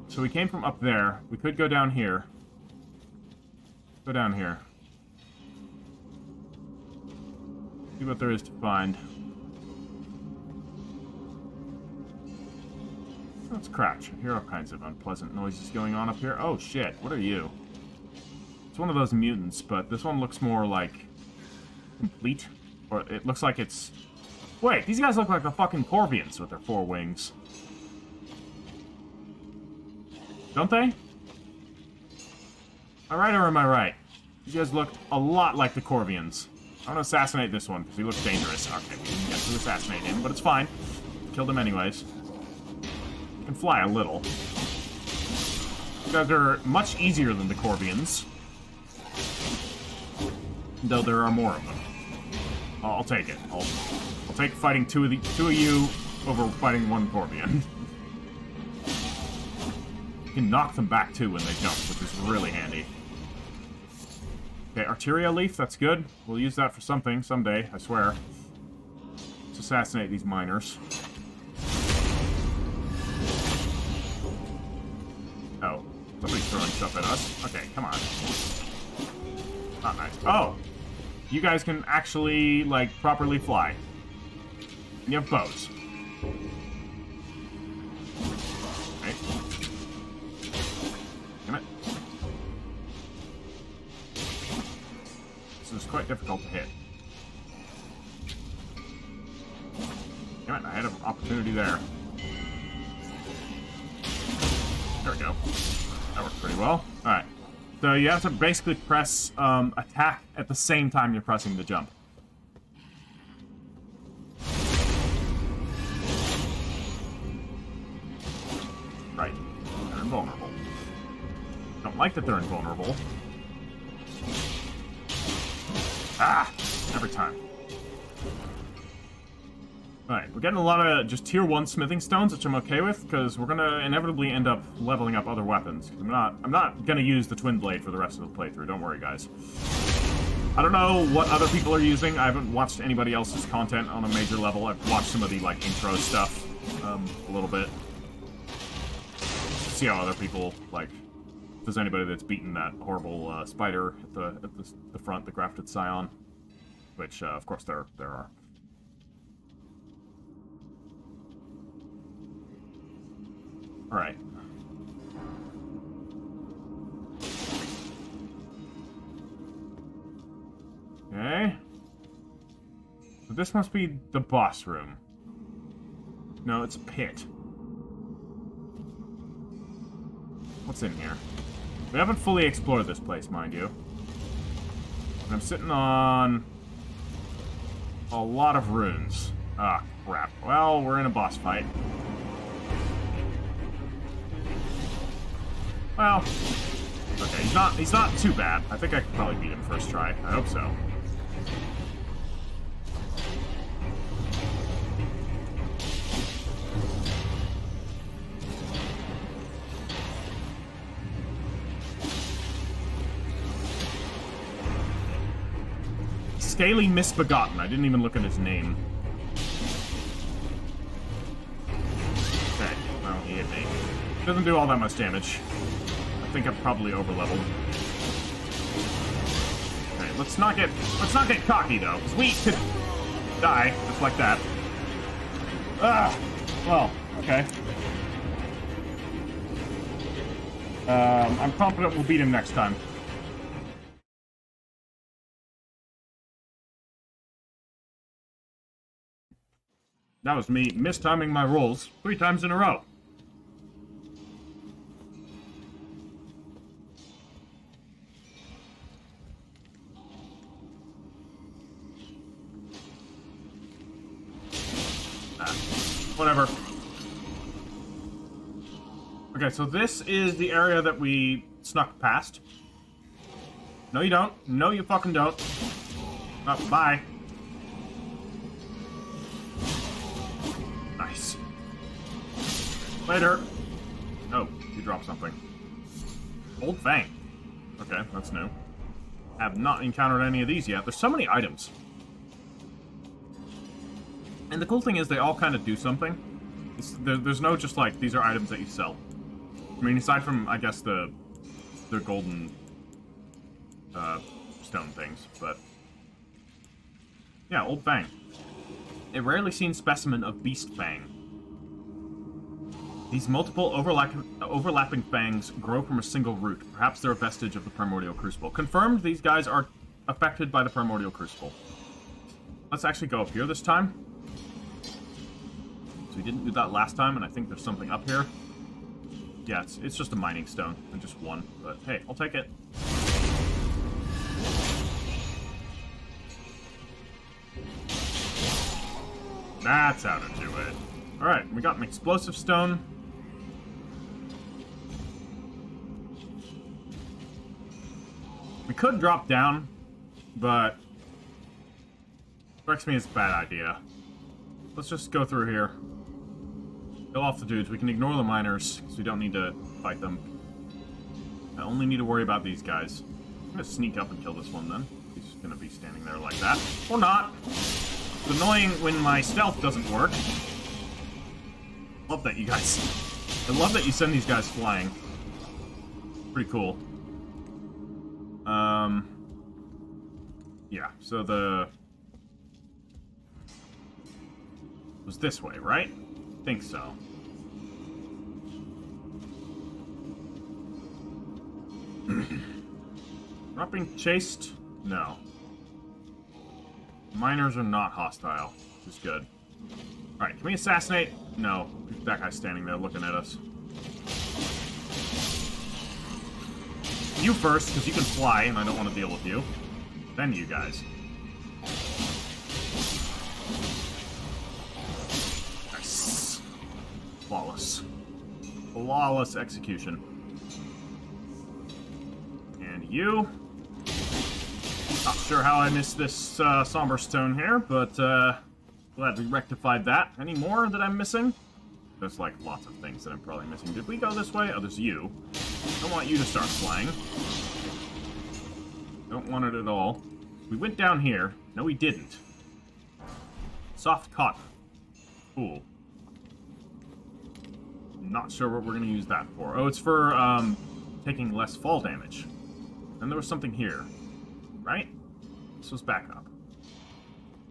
So we came from up there. We could go down here. Go down here. See what there is to find. Let's crouch. I hear all kinds of unpleasant noises going on up here. Oh shit, what are you? It's one of those mutants, but this one looks more like complete. Or it looks like it's... Wait, these guys look like the fucking Corvians with their 4 wings. Don't they? Am I right or am I right? These guys look a lot like the Corvians. I'm gonna assassinate this one, because he looks dangerous. Okay, we didn't get to assassinate him, but it's fine. Killed him anyways. He can fly a little. These guys are much easier than the Corvians. Though there are more of them. I'll take it. I'll take fighting two of you over fighting one Corvian. You can knock them back too when they jump, which is really handy. Okay, Arteria Leaf, that's good. We'll use that for something someday, I swear. Let's assassinate these miners. Oh, somebody's throwing stuff at us. Okay, come on. Not nice. Oh! You guys can actually, like, properly fly. And you have bows. Okay. Damn it. This is quite difficult to hit. Damn it, I had an opportunity there. There we go. That worked pretty well. Alright. So you have to basically press attack at the same time you're pressing the jump. Right. They're invulnerable. Don't like that they're invulnerable. Ah! Every time. Alright, we're getting a lot of just tier 1 smithing stones, which I'm okay with, because we're gonna inevitably end up leveling up other weapons. I'm not gonna use the twin blade for the rest of the playthrough, don't worry guys. I don't know what other people are using. I haven't watched anybody else's content on a major level. I've watched some of the, like, intro stuff, a little bit. See how other people, like, if there's anybody that's beaten that horrible, spider at the front, the grafted scion. Which, of course, there are. Alright. Okay. So this must be the boss room. No, it's a pit. What's in here? We haven't fully explored this place, mind you. And I'm sitting on a lot of runes. Ah, crap. Well, we're in a boss fight. Well, okay, he's not too bad. I think I could probably beat him first try. I hope so. Scaly Misbegotten. I didn't even look at his name. Okay, well, he hit me. Doesn't do all that much damage. I think I'm probably over-leveled. Okay, let's not get cocky though, because we could die just like that. Ah, well, okay. I'm confident we'll beat him next time. That was me mistiming my rolls 3 times in a row. Whatever. Okay, so this is the area that we snuck past. No, you don't. No, you fucking don't. Oh, bye. Nice. Later. Oh, you dropped something. Old Fang. Okay, that's new. Have not encountered any of these yet. There's so many items. And the cool thing is they all kind of do something. There's no just like, these are items that you sell. I mean, aside from, I guess, the golden stone things, but... Yeah, Old Fang. A rarely seen specimen of Beast Fang. These multiple overlapping fangs grow from a single root. Perhaps they're a vestige of the Primordial Crucible. Confirmed, these guys are affected by the Primordial Crucible. Let's actually go up here this time. So we didn't do that last time, and I think there's something up here. Yeah, it's just a mining stone, and just one. But hey, I'll take it. That's how to do it. Alright, we got an explosive stone. We could drop down, but strikes me as a bad idea. Let's just go through here. Kill off the dudes. We can ignore the miners, because we don't need to fight them. I only need to worry about these guys. I'm gonna sneak up and kill this one then. He's just gonna be standing there like that. Or not. It's annoying when my stealth doesn't work. Love that, you guys. I love that you send these guys flying. Pretty cool. Yeah, so was this way, right? I think so. Not being chased? No. Miners are not hostile, which is good. Alright, can we assassinate? No. That guy's standing there looking at us. You first, because you can fly, and I don't want to deal with you. Then you guys. Nice. Flawless. Flawless execution. And you. Not sure how I missed this somber stone here, but glad we rectified that. Any more that I'm missing? There's like lots of things that I'm probably missing. Did we go this way? Oh, there's you. Don't want you to start flying. Don't want it at all. We went down here. No, we didn't. Soft cotton. Cool. Not sure what we're going to use that for. Oh, it's for taking less fall damage. And there was something here. Right? This was back up.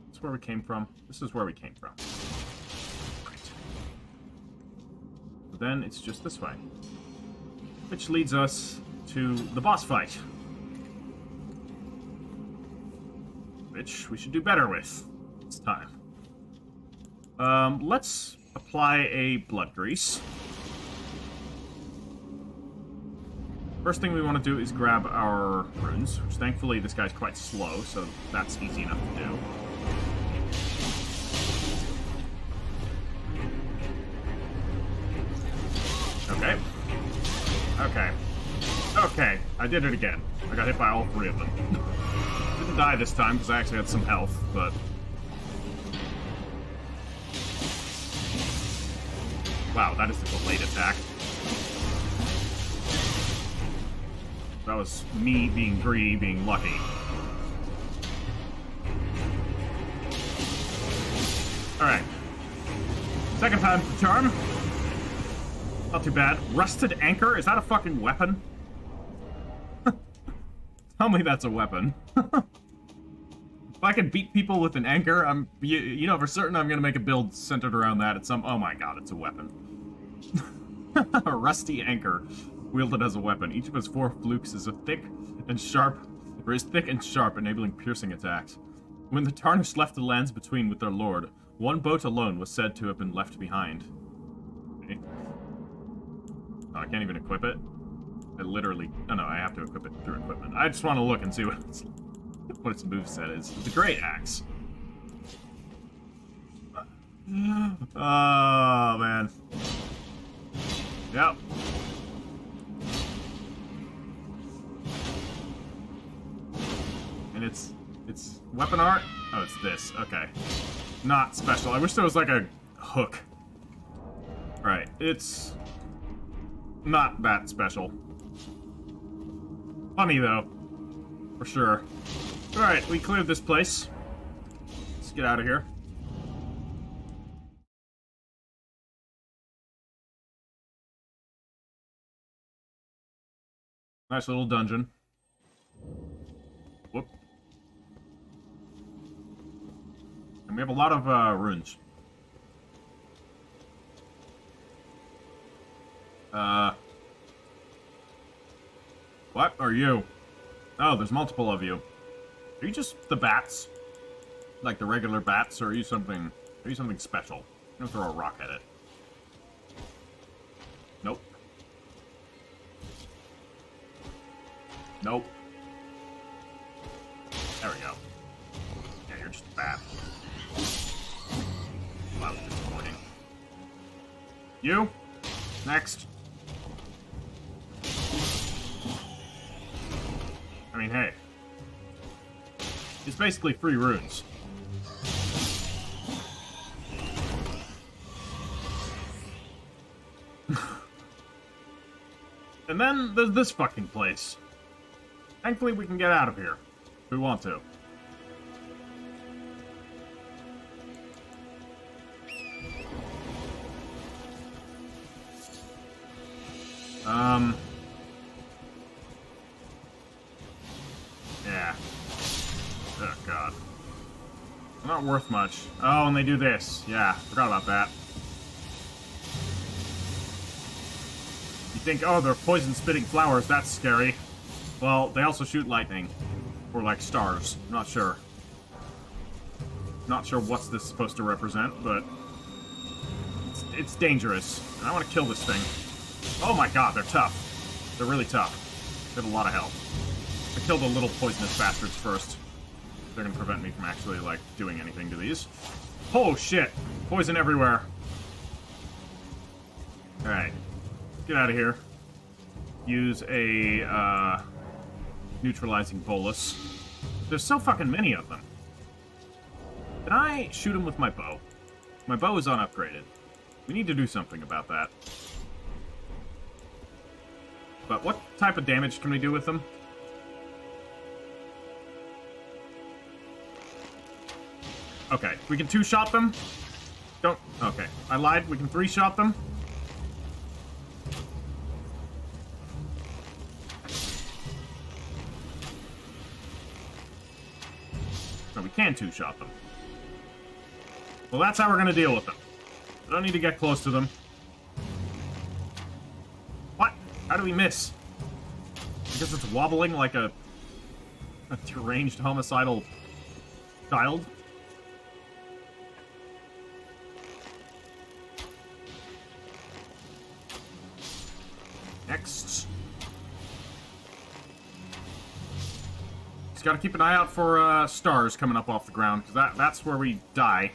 This is where we came from. This is where we came from. Right. But then it's just this way. Which leads us to the boss fight. Which we should do better with this time. Let's apply a blood grease. First thing we want to do is grab our runes, which thankfully this guy's quite slow, so that's easy enough to do. Okay. Okay. Okay, I did it again. I got hit by all three of them. Didn't die this time, because I actually had some health, but... Wow, that is a delayed attack. That was me being greedy, being lucky. Alright. Second time's the charm. Not too bad. Rusted anchor? Is that a fucking weapon? Tell me that's a weapon. If I can beat people with an anchor, you know for certain I'm gonna make a build centered around that at some... Oh my god, it's a weapon. A rusty anchor. Wielded as a weapon. Each of his 4 flukes is thick and sharp, enabling piercing attacks. When the Tarnished left the lands between with their lord, one boat alone was said to have been left behind. Okay. Oh, I can't even equip it. I literally... Oh no, I have to equip it through equipment. I just want to look and see what its moveset is. It's a great axe. Oh, man. Yep. And it's weapon art? Oh, it's this. Okay. Not special. I wish there was like a hook. Right. It's not that special. Funny though. For sure. Alright, we cleared this place. Let's get out of here. Nice little dungeon. Whoop. And we have a lot of runes. What are you? Oh, there's multiple of you. Are you just the bats? Like the regular bats, or are you something special? I'm gonna throw a rock at it. Nope. Nope. There we go. Yeah, you're just a bat. Wow, disappointing. You? Next. I mean, hey. It's basically 3 runes. And then there's this fucking place. Thankfully, we can get out of here. If we want to. Yeah. Oh, God. They're not worth much. Oh, and they do this. Yeah, forgot about that. You think, oh, they're poison-spitting flowers, that's scary. Well, they also shoot lightning. Or, like, stars. Not sure. Not sure what's this supposed to represent, but... It's dangerous. And I want to kill this thing. Oh my god, they're tough. They're really tough. They have a lot of health. I killed the little poisonous bastards first. They're gonna prevent me from actually, like, doing anything to these. Oh, shit! Poison everywhere. Alright. Get out of here. Use a, neutralizing bolus. There's so fucking many of them. Can I shoot them with my bow? My bow is unupgraded. We need to do something about that. But what type of damage can we do with them? Okay, we can 2-shot them? Don't... Okay, I lied. We can 3-shot them? No, we can 2-shot them. Well, that's how we're gonna deal with them. I don't need to get close to them. What? How do we miss? Because it's wobbling like a deranged homicidal child? Next. Just gotta keep an eye out for stars coming up off the ground, because that's where we die.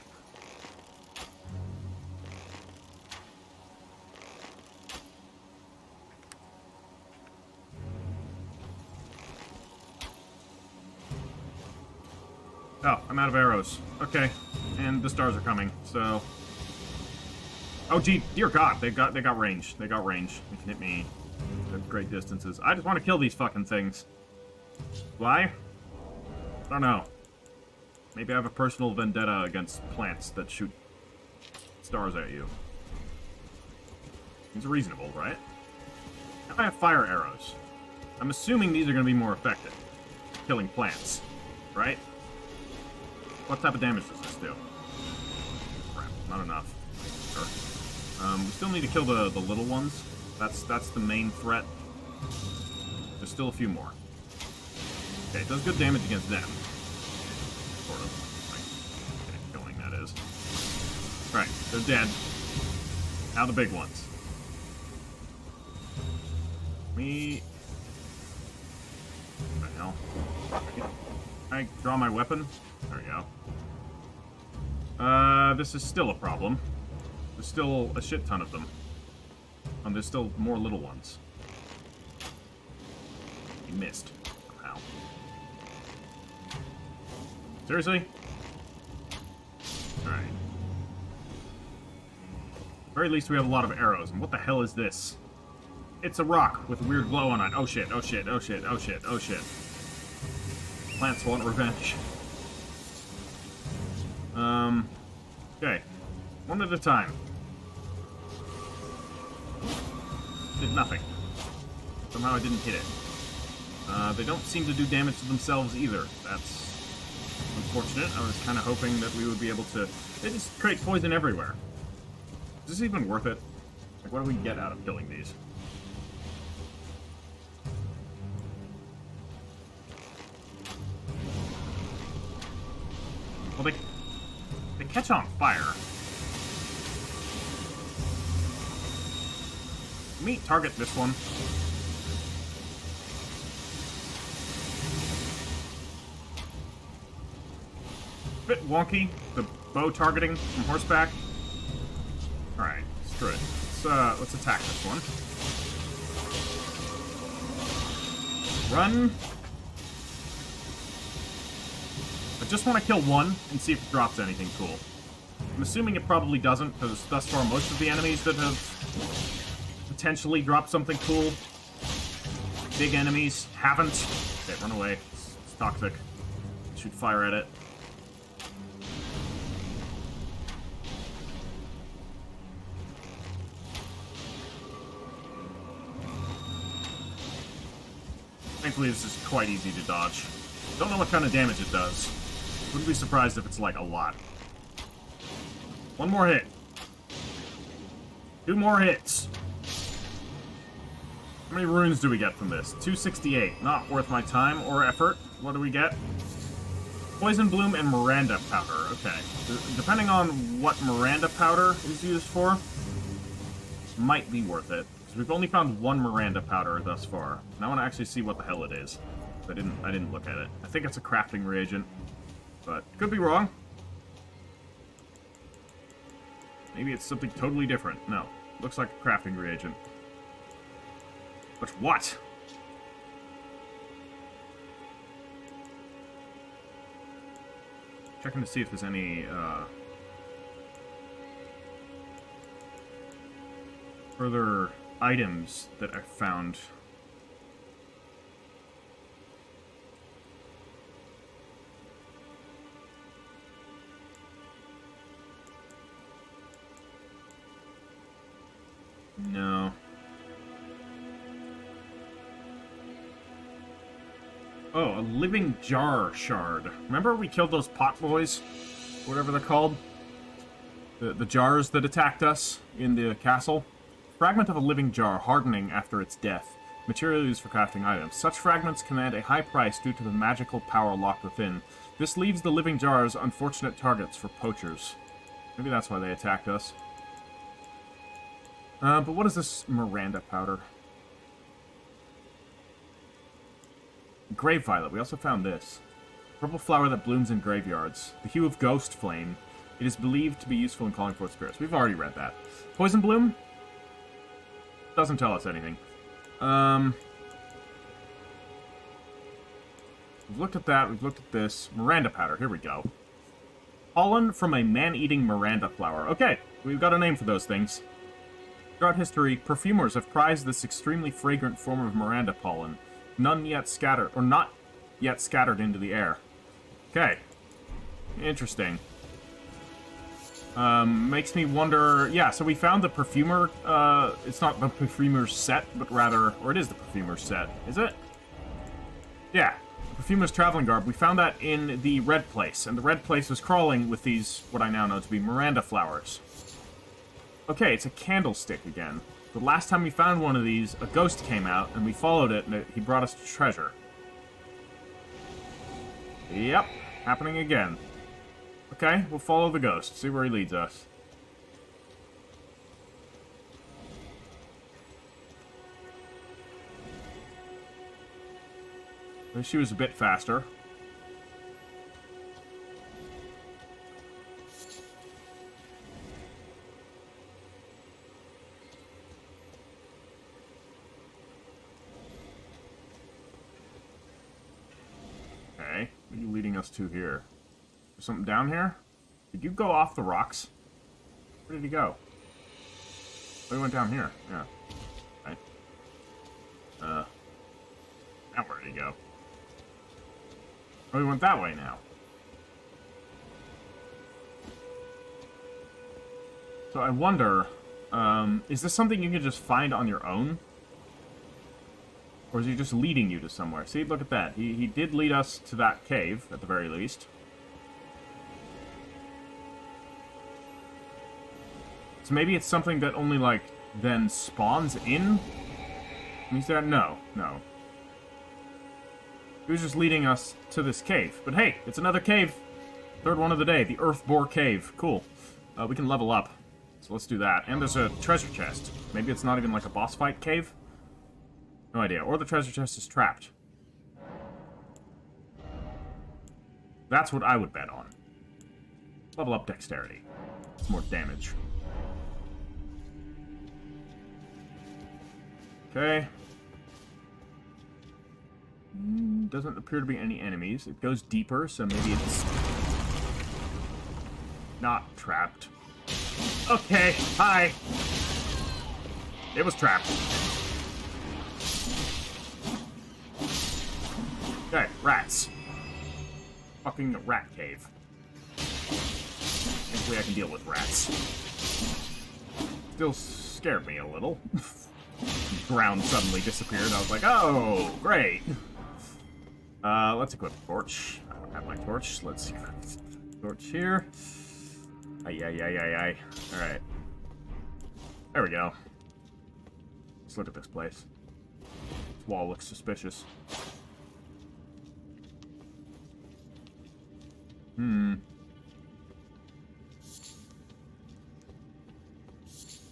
Oh, I'm out of arrows. Okay, and the stars are coming, so... Oh, gee, dear God, they got range. They got range. They can hit me at great distances. I just want to kill these fucking things. Why? I don't know. Maybe I have a personal vendetta against plants that shoot stars at you. Seems reasonable, right? Now I have fire arrows. I'm assuming these are going to be more effective. Killing plants, right? What type of damage does this do? Crap, not enough. Sure. We still need to kill the little ones. That's the main threat. There's still a few more. Okay, it does good damage against them. Sort of. Like, killing, that is. Right, they're dead. Now the big ones. What the hell? Can I draw my weapon? There we go. This is still a problem. There's still a shit ton of them. And there's still more little ones. You missed. Somehow. Seriously? Alright. At the very least we have a lot of arrows. And what the hell is this? It's a rock with a weird glow on it. Oh shit, oh shit, oh shit, oh shit, oh shit. Plants want revenge. Okay. One at a time. Did nothing. Somehow I didn't hit it. They don't seem to do damage to themselves either. That's unfortunate. I was kind of hoping that we would be able to... They just create poison everywhere. Is this even worth it? Like, what do we get out of killing these? Well, they catch on fire. Let me target this one. Bit wonky, the bow targeting from horseback. Alright, screw it. Let's attack this one. Run. I just want to kill one and see if it drops anything cool. I'm assuming it probably doesn't, because thus far most of the enemies that have potentially dropped something cool, big enemies, haven't. Okay, run away. It's toxic. Shoot fire at it. Thankfully, this is quite easy to dodge. Don't know what kind of damage it does. Wouldn't be surprised if it's, like, a lot. One more hit. 2 more hits. How many runes do we get from this? 268. Not worth my time or effort. What do we get? Poison Bloom and Miranda Powder. Okay. Depending on what Miranda Powder is used for, might be worth it. Because we've only found 1 Miranda Powder thus far. And I want to actually see what the hell it is. I didn't look at it. I think it's a crafting reagent. But, could be wrong. Maybe it's something totally different. No. Looks like a crafting reagent. But what? Checking to see if there's any, further items that I found. No. Oh, a living jar shard. Remember we killed those pot boys? Whatever they're called? The jars that attacked us in the castle? Fragment of a living jar, hardening after its death. Material used for crafting items. Such fragments command a high price due to the magical power locked within. This leaves the living jars unfortunate targets for poachers. Maybe that's why they attacked us. But what is this Miranda powder? Grave violet. We also found this. Purple flower that blooms in graveyards. The hue of ghost flame. It is believed to be useful in calling forth spirits. We've already read that. Poison bloom? Doesn't tell us anything. We've looked at that. We've looked at this. Miranda powder. Here we go. Pollen from a man-eating Miranda flower. Okay, we've got a name for those things. Throughout history, perfumers have prized this extremely fragrant form of Miranda pollen. Not yet scattered into the air. Okay. Interesting. Makes me wonder... Yeah, so we found the perfumer... it's not the perfumer's set, but rather... Or it is the perfumer's set. Is it? Yeah. The perfumer's traveling garb. We found that in the red place. And the red place was crawling with these, what I now know to be Miranda flowers. Okay, it's a candlestick again. The last time we found one of these, a ghost came out, and we followed it, and he brought us treasure. Yep, happening again. Okay, we'll follow the ghost, see where he leads us. Wish she was a bit faster. Okay, what are you leading us to here? There's something down here? Did you go off the rocks? Where did he go? Oh, he went down here. Yeah. Right. Now where did he go? Oh, he went that way now. So I wonder, is this something you can just find on your own? Or is he just leading you to somewhere? See, look at that. He did lead us to that cave, at the very least. So maybe it's something that only, like, then spawns in? Means that? No. He was just leading us to this cave. But hey, it's another cave. Third one of the day, the Earthbore Cave. Cool. We can level up. So let's do that. And there's a treasure chest. Maybe it's not even like a boss fight cave? No idea. Or the treasure chest is trapped. That's what I would bet on. Level up dexterity. It's more damage. Okay. Doesn't appear to be any enemies. It goes deeper, so maybe it's not trapped. Okay, hi. It was trapped. Okay, rats. Fucking rat cave. Thankfully I can deal with rats. Still scared me a little. The ground suddenly disappeared. I was like, oh, great. Let's equip a torch. I don't have my torch. Let's equip the torch here. Ay. Alright. There we go. Let's look at this place. This wall looks suspicious.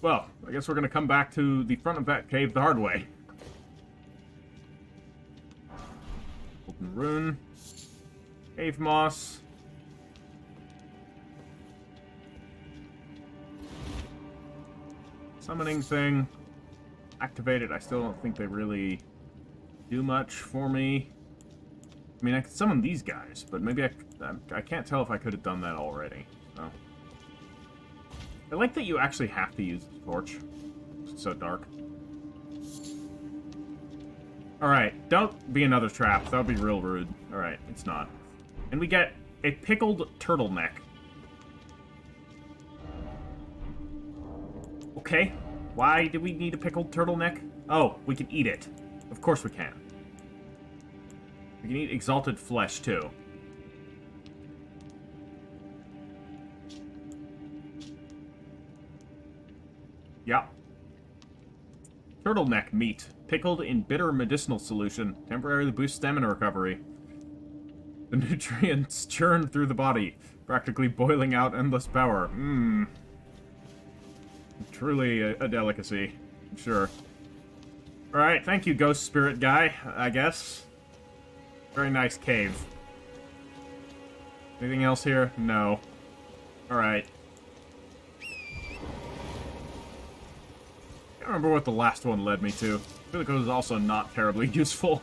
Well, I guess we're gonna come back to the front of that cave the hard way. Open rune. Cave moss. Summoning thing. Activated. I still don't think they really do much for me. I mean, I could summon these guys, but maybe I can't tell if I could have done that already. So. I like that you actually have to use the torch. It's so dark. Alright, don't be another trap. That would be real rude. Alright, it's not. And we get a pickled turtleneck. Okay. Why do we need a pickled turtleneck? Oh, we can eat it. Of course we can. We can eat exalted flesh, too. Yep. Turtleneck meat. Pickled in bitter medicinal solution. Temporarily boosts stamina recovery. The nutrients churn through the body, practically boiling out endless power. Mmm. Truly a delicacy. I'm sure. Alright, thank you, ghost spirit guy, I guess. Very nice cave. Anything else here? No. Alright. Can't remember what the last one led me to. I feel like it was also not terribly useful.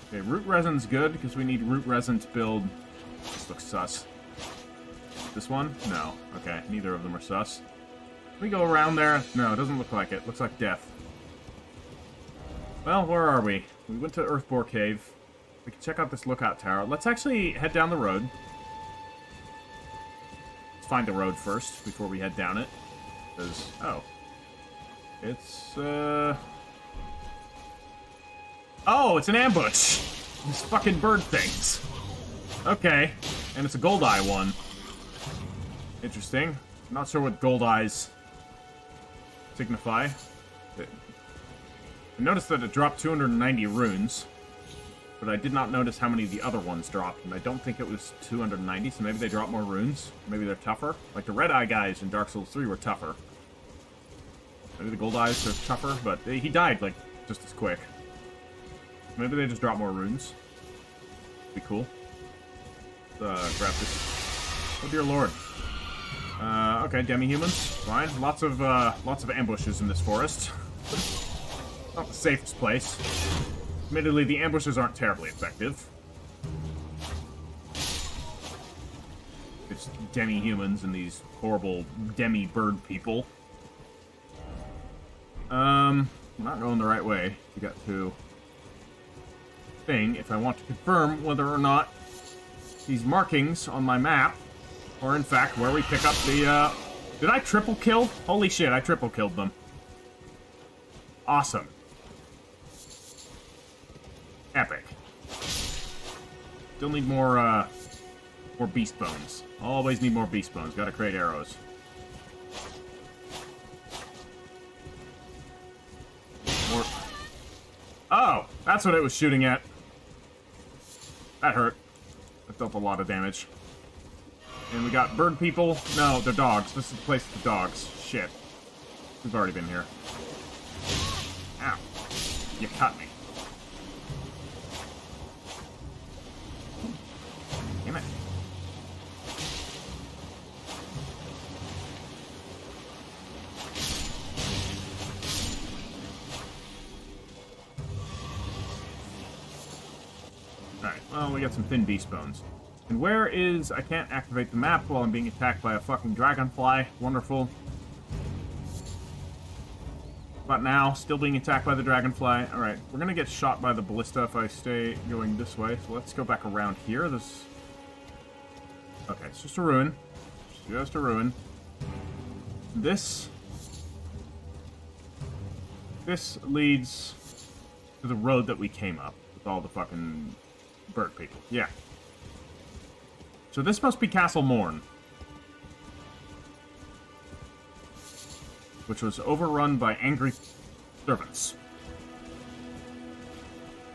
Okay, root resin's good, because we need root resin to build... This looks sus. This one? No. Okay, neither of them are sus. Can we go around there? No, it doesn't look like it. Looks like death. Well, where are we? We went to Earthbore Cave. We can check out this lookout tower. Let's actually head down the road. Let's find the road first, before we head down it. Because, oh. It's, Oh, it's an ambush! These fucking bird things. Okay. And it's a gold eye one. Interesting. Not sure what gold eyes signify. I noticed that it dropped 290 runes, but I did not notice how many of the other ones dropped, and I don't think it was 290, so maybe they drop more runes. Maybe they're tougher. Like the red eye guys in Dark Souls 3 were tougher. Maybe the gold eyes are tougher, but he died, like, just as quick. Maybe they just drop more runes. Be cool. Grab this. Oh dear lord. Okay, demi-humans. Fine. Lots of ambushes in this forest. Not the safest place. Admittedly, the ambushes aren't terribly effective. It's demi-humans and these horrible demi-bird people. I'm not going the right way to get to thing if I want to confirm whether or not these markings on my map are in fact where we pick up the Did I triple kill? Holy shit, I triple killed them. Awesome. Epic. Still need more beast bones. Always need more beast bones. Gotta create arrows. More. Oh! That's what it was shooting at. That hurt. That dealt a lot of damage. And we got bird people. No, they're dogs. This is the place for dogs. Shit. We've already been here. Ow. You cut me. Damn it. Alright, well, we got some thin beast bones. And where is... I can't activate the map while I'm being attacked by a fucking dragonfly. Wonderful. But now, still being attacked by the dragonfly. Alright, we're gonna get shot by the ballista if I stay going this way. So let's go back around here. This... Okay, it's just a ruin. Just a ruin. This leads to the road that we came up with all the fucking bird people. Yeah. So this must be Castle Morne, which was overrun by angry servants.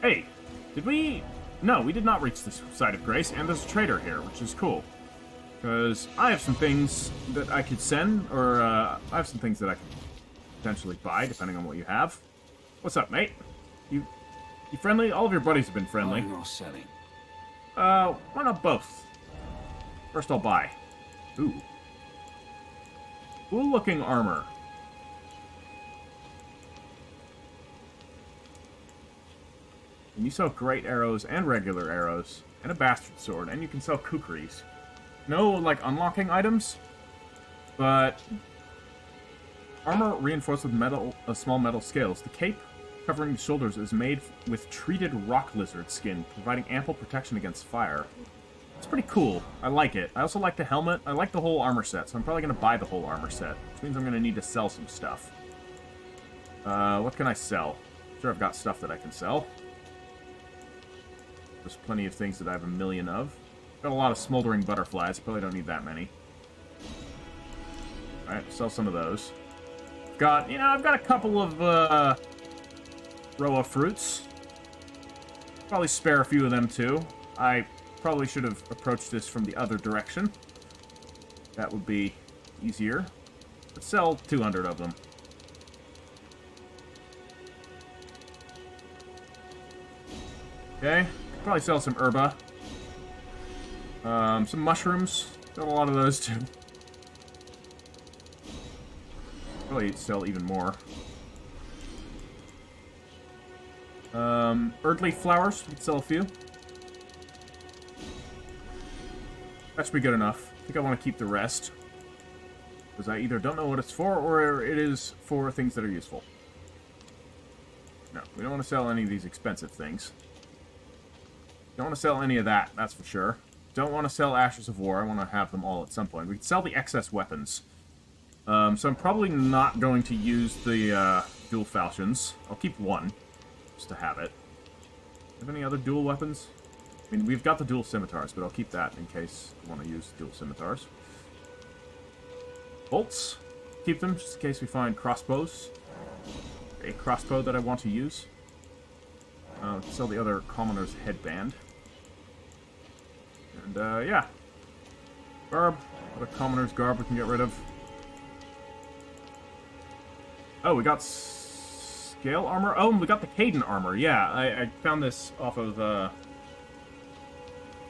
Hey, did we... No, we did not reach this side of grace, and there's a trader here, which is cool. Because I have some things that I could send, or I have some things that I could potentially buy, depending on what you have. What's up, mate? You friendly? All of your buddies have been friendly. Buying or selling? Why not both? First I'll buy. Ooh. Cool-looking armor. And you sell great arrows and regular arrows, and a bastard sword, and you can sell kukris. No, like, unlocking items, but armor reinforced with metal, small metal scales. The cape covering the shoulders is made with treated rock lizard skin, providing ample protection against fire. It's pretty cool. I like it. I also like the helmet. I like the whole armor set, so I'm probably going to buy the whole armor set, which means I'm going to need to sell some stuff. What can I sell? Sure, I've got stuff that I can sell. There's plenty of things that I have a million of. Got a lot of smoldering butterflies. Probably don't need that many. Alright, sell some of those. Got, you know, I've got a couple of, row of fruits. Probably spare a few of them, too. I probably should have approached this from the other direction. That would be easier. Let's sell 200 of them. Okay. Probably sell some herba. Some mushrooms. Got a lot of those, too. Probably sell even more. Earthly flowers. Let's sell a few. That should be good enough. I think I want to keep the rest. Because I either don't know what it's for, or it is for things that are useful. No, we don't want to sell any of these expensive things. Don't want to sell any of that, that's for sure. Don't want to sell Ashes of War. I want to have them all at some point. We can sell the excess weapons. So I'm probably not going to use the dual falchions. I'll keep one, just to have it. Have any other dual weapons? I mean, we've got the dual scimitars, but I'll keep that in case I want to use dual scimitars. Bolts. Keep them, just in case we find crossbows. A crossbow that I want to use. Sell the other commoner's headband. And, yeah. Garb. Other commoner's garb we can get rid of. Oh, we got scale armor. Oh, and we got the Caden armor. Yeah, I found this off of,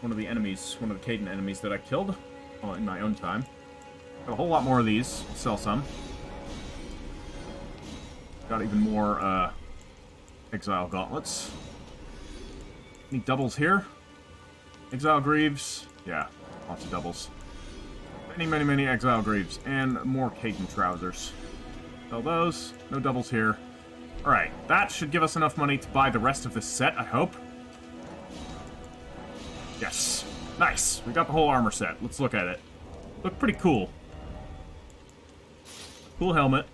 one of the enemies, one of the Caden enemies that I killed in my own time. Got a whole lot more of these. Sell some. Got even more, exile gauntlets. Any doubles here? Exile greaves. Yeah, lots of doubles. Many, many, many exile greaves. And more Caden trousers. Sell those. No doubles here. Alright, that should give us enough money to buy the rest of this set, I hope. Yes. Nice. We got the whole armor set. Let's look at it. Look pretty cool. Cool helmet.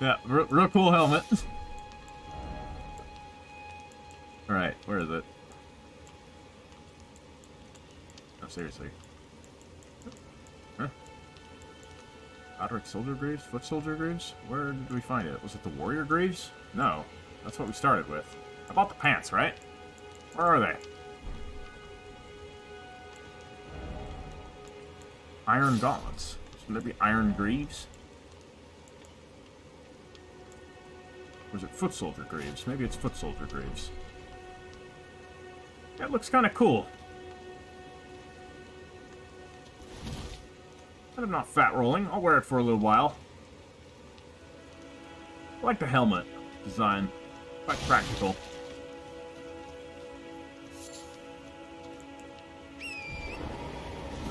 Yeah, real cool helmet. Alright, where is it? Oh, seriously. Huh? Godric soldier graves? Foot soldier graves? Where did we find it? Was it the warrior graves? No. That's what we started with. I bought the pants, right? Where are they? Iron gauntlets. Shouldn't there be iron greaves? Or is it foot soldier graves? Maybe it's foot soldier graves. That looks kind of cool. But I'm not fat rolling. I'll wear it for a little while. I like the helmet design. Quite practical.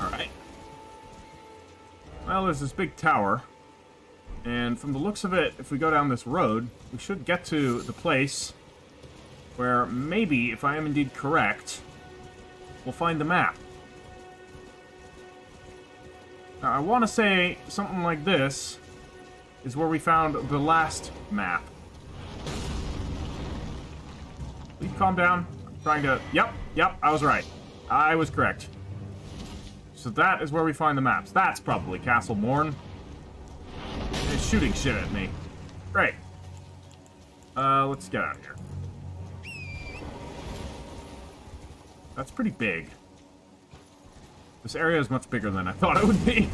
Alright. Well, there's this big tower. And from the looks of it, if we go down this road, we should get to the place where maybe, if I am indeed correct, we'll find the map. Now, I want to say something like this is where we found the last map. Will you calm down? I'm trying to... Yep, I was right. I was correct. So that is where we find the maps. That's probably Castle Morne. It's shooting shit at me. Great. Let's get out of here. That's pretty big. This area is much bigger than I thought it would be. I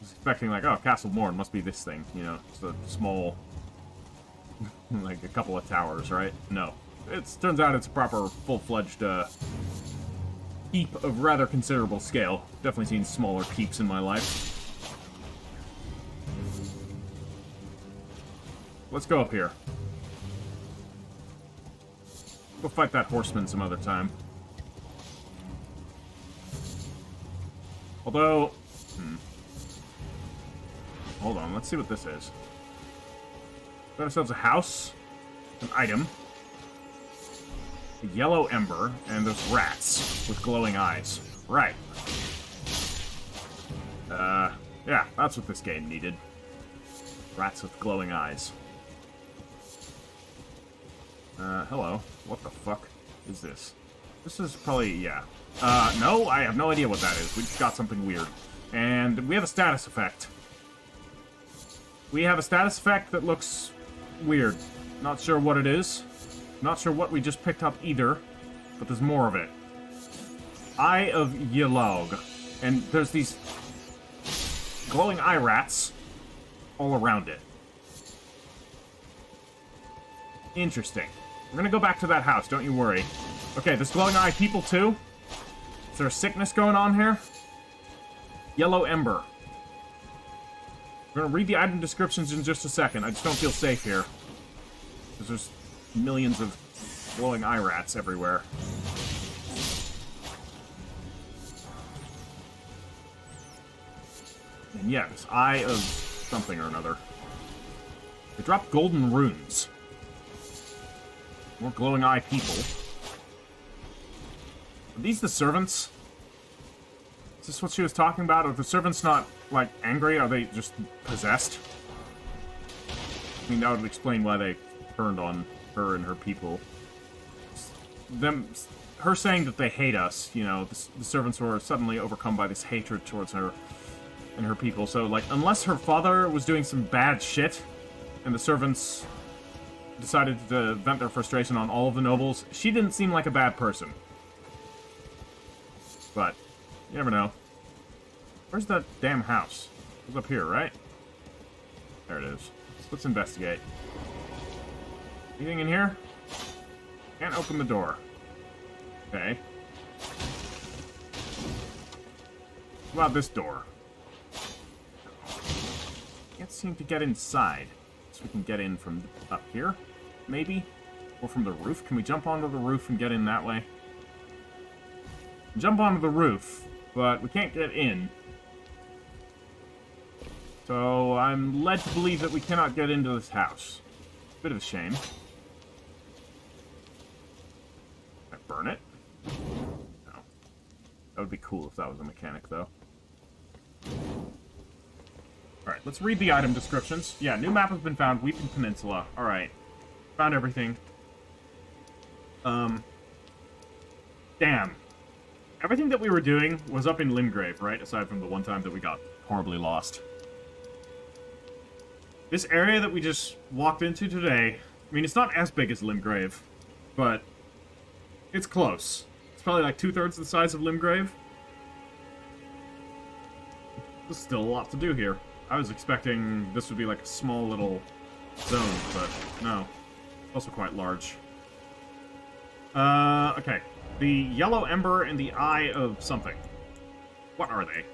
was expecting, like, oh, Castle Morne must be this thing, you know, it's a small, like, a couple of towers, right? No. Turns out it's a proper, full-fledged, keep of rather considerable scale. Definitely seen smaller keeps in my life. Let's go up here. Go fight that horseman some other time. Although... Hold on, let's see what this is. Got ourselves a house, an item, a yellow ember, and there's rats with glowing eyes. Right. Yeah, that's what this game needed. Rats with glowing eyes. Hello. What the fuck is this? This is probably, yeah. No, I have no idea what that is. We just got something weird. And we have a status effect. We have a status effect that looks weird. Not sure what it is. Not sure what we just picked up either. But there's more of it. Eye of Yelog. And there's these glowing eye rats all around it. Interesting. We're gonna go back to that house, don't you worry. Okay, there's glowing eye people too. Is there a sickness going on here? Yellow ember. We're gonna read the item descriptions in just a second. I just don't feel safe here. Because there's millions of glowing eye rats everywhere. And yeah, this eye of something or another. They drop golden runes. More glowing eye people. Are these the servants? Is this what she was talking about? Are the servants not, like, angry? Are they just possessed? I mean, that would explain why they turned on her and her people. Her saying that they hate us, you know, the servants were suddenly overcome by this hatred towards her and her people. So, like, unless her father was doing some bad shit, and the servants decided to vent their frustration on all of the nobles, she didn't seem like a bad person. But, you never know. Where's that damn house? It was up here, right? There it is. Let's investigate. Anything in here? Can't open the door. Okay. What about this door? Can't seem to get inside. So we can get in from up here, maybe? Or from the roof? Can we jump onto the roof and get in that way? Jump onto the roof, but we can't get in. So I'm led to believe that we cannot get into this house. Bit of a shame. burn it? No. That would be cool if that was a mechanic, though. Alright, let's read the item descriptions. Yeah, new map has been found. Weeping Peninsula. Alright. Found everything. Damn. Everything that we were doing was up in Limgrave, right? Aside from the one time that we got horribly lost. This area that we just walked into today, I mean, it's not as big as Limgrave, but it's close. It's probably like 2/3 the size of Limgrave. There's still a lot to do here. I was expecting this would be like a small little zone, but no. It's also quite large. Okay. The yellow ember and the eye of something. What are they?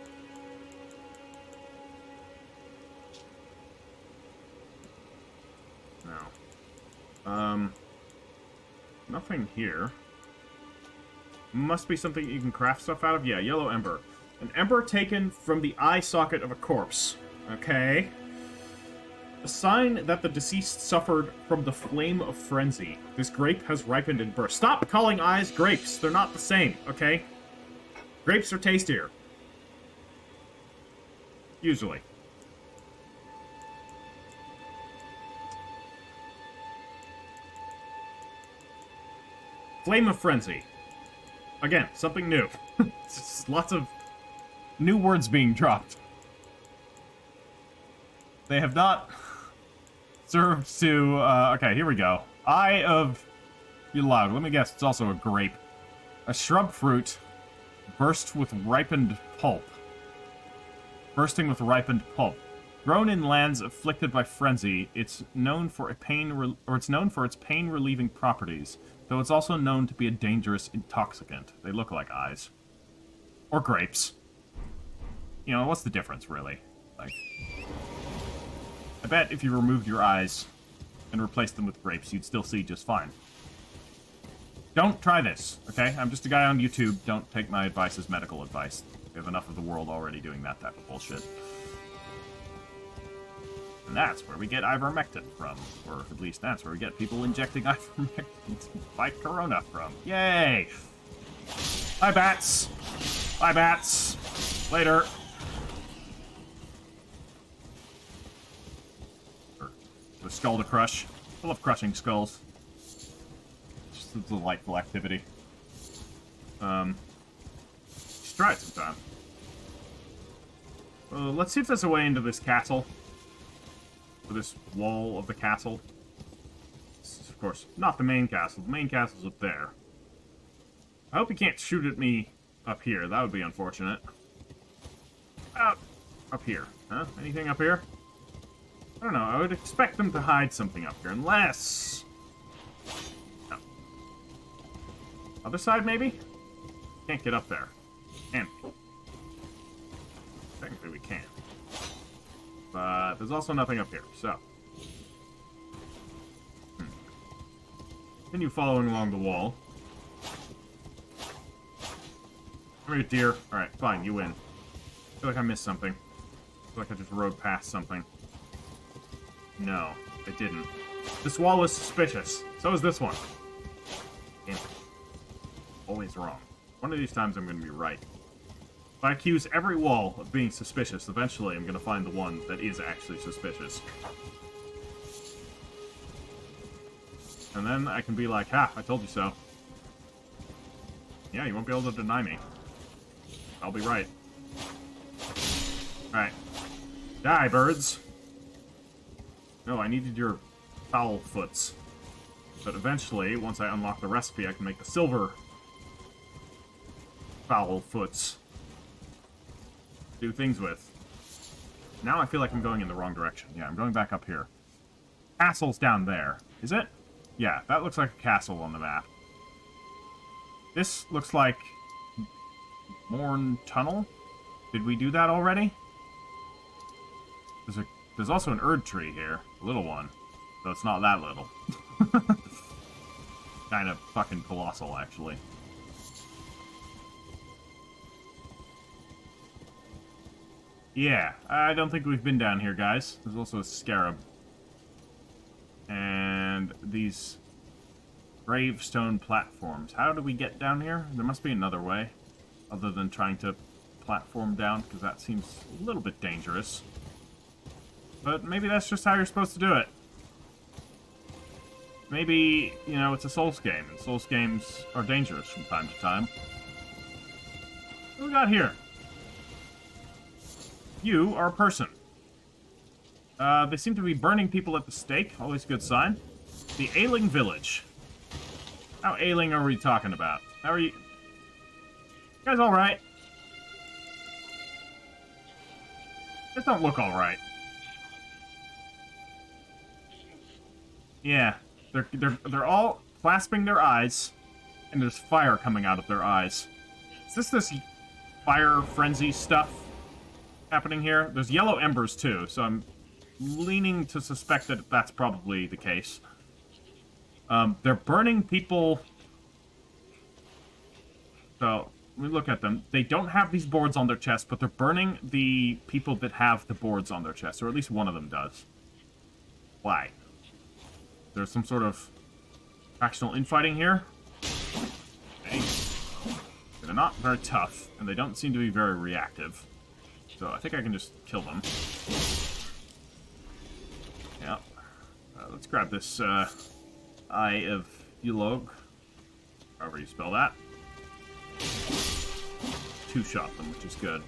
No. Nothing here. Must be something you can craft stuff out of? Yeah, yellow ember. An ember taken from the eye socket of a corpse. Okay. A sign that the deceased suffered from the flame of frenzy. This grape has ripened and burst. Stop calling eyes grapes. They're not the same, okay? Grapes are tastier. Usually. Flame of frenzy. Again, something new. It's lots of new words being dropped. They have not served to, okay, here we go. Eye of... Be loud. Let me guess, it's also a grape. A shrub fruit burst with ripened pulp. Bursting with ripened pulp. Grown in lands afflicted by frenzy, it's known for its pain-relieving properties, though it's also known to be a dangerous intoxicant. They look like eyes. Or grapes. You know, what's the difference, really? Like... I bet if you removed your eyes and replaced them with grapes, you'd still see just fine. Don't try this, okay? I'm just a guy on YouTube. Don't take my advice as medical advice. We have enough of the world already doing that type of bullshit. And that's where we get ivermectin from. Or at least that's where we get people injecting ivermectin to fight corona from. Yay! Bye, bats! Bye, bats! Later! The skull to crush. I love crushing skulls. Just a delightful activity. Just try it sometime. Let's see if there's a way into this castle. Or this wall of the castle. This is, of course, not the main castle. The main castle's up there. I hope he can't shoot at me up here. That would be unfortunate. Up here. Huh? Anything up here? I don't know, I would expect them to hide something up here, unless... No. Other side, maybe? Can't get up there. Can we? Technically we can. But there's also nothing up here, so... Continue following along the wall. Come here, dear. Alright, fine, you win. I feel like I missed something. I feel like I just rode past something. No, I didn't. This wall was suspicious. So is this one. Damn it. Always wrong. One of these times I'm going to be right. If I accuse every wall of being suspicious, eventually I'm going to find the one that is actually suspicious. And then I can be like, ha, I told you so. Yeah, you won't be able to deny me. I'll be right. Alright. Die, birds! No, I needed your foul foots. But eventually, once I unlock the recipe, I can make the silver foul foots. Do things with. Now I feel like I'm going in the wrong direction. Yeah, I'm going back up here. Castle's down there. Is it? Yeah, that looks like a castle on the map. This looks like... Morne Tunnel? Did we do that already? There's also an Erd tree here. A little one. Though it's not that little. Kind of fucking colossal, actually. Yeah, I don't think we've been down here, guys. There's also a scarab. And these Gravestone platforms. How do we get down here? There must be another way, other than trying to platform down, because that seems a little bit dangerous. But maybe that's just how you're supposed to do it. Maybe, you know, it's a Souls game, and Souls games are dangerous from time to time. What do we got here? You are a person. They seem to be burning people at the stake. Always a good sign. The Ailing Village. How ailing are we talking about? How are you? You guys alright? Just don't look alright. Yeah. They're all clasping their eyes, and there's fire coming out of their eyes. Is this fire frenzy stuff happening here? There's yellow embers too, so I'm leaning to suspect that that's probably the case. They're burning people. So, let me look at them. They don't have these boards on their chest, but they're burning the people that have the boards on their chest, or at least one of them does. Why? There's some sort of factional infighting here. Okay. They're not very tough, and they don't seem to be very reactive. So I think I can just kill them. Yeah. Let's grab this Eye of Elog. However you spell that. Two-shot them, which is good.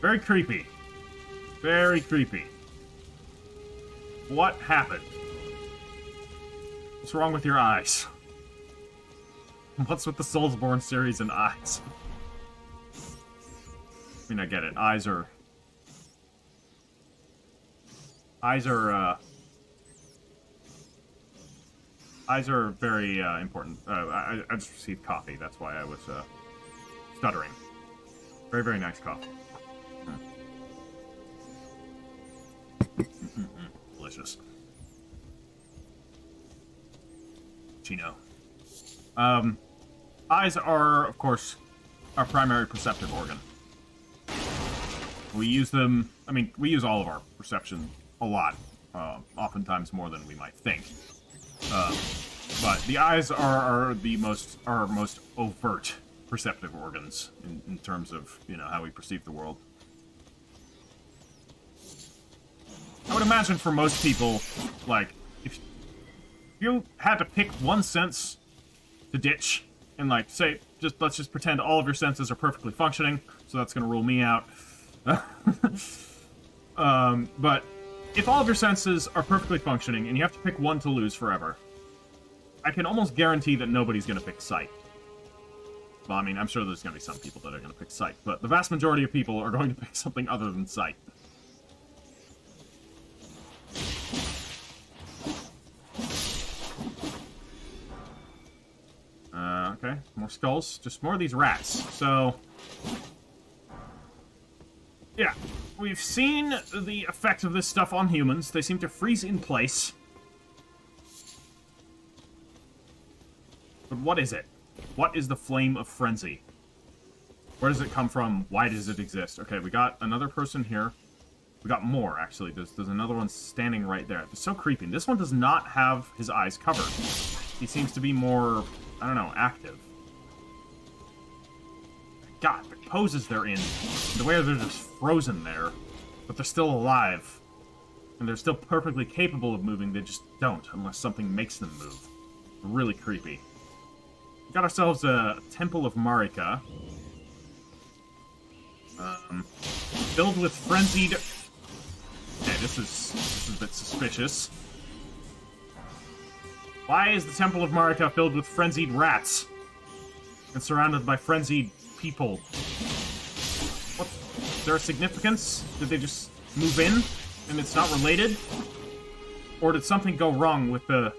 Very creepy. Very creepy. What happened? What's wrong with your eyes? What's with the Soulsborne series and eyes? I mean, I get it. Eyes are very important. I just received coffee. That's why I was stuttering. Very, very nice coffee. Delicious. Chino. Eyes are, of course, our primary perceptive organ. We use them, I mean, we use all of our perception a lot, oftentimes more than we might think. But the eyes are our most overt perceptive organs in terms of, you know, how we perceive the world. I would imagine for most people, like, if you had to pick one sense to ditch, and, like, say, let's just pretend all of your senses are perfectly functioning, so that's gonna rule me out. But if all of your senses are perfectly functioning, and you have to pick one to lose forever, I can almost guarantee that nobody's gonna pick sight. Well, I mean, I'm sure there's gonna be some people that are gonna pick sight, but the vast majority of people are going to pick something other than sight. Okay, more skulls. Just more of these rats. So, yeah, we've seen the effect of this stuff on humans. They seem to freeze in place. But what is it? What is the flame of frenzy? Where does it come from? Why does it exist? Okay, we got another person here. We got more, actually. There's another one standing right there. It's so creepy. This one does not have his eyes covered. He seems to be more, I don't know, active. God, the poses they're in. The way they're just frozen there. But they're still alive. And they're still perfectly capable of moving. They just don't, unless something makes them move. Really creepy. We got ourselves a Temple of Marika. Filled with frenzied... Okay, this is a bit suspicious. Why is the Temple of Marika filled with frenzied rats? And surrounded by frenzied people? What? Is there a significance? Did they just move in and it's not related? Or did something go wrong with the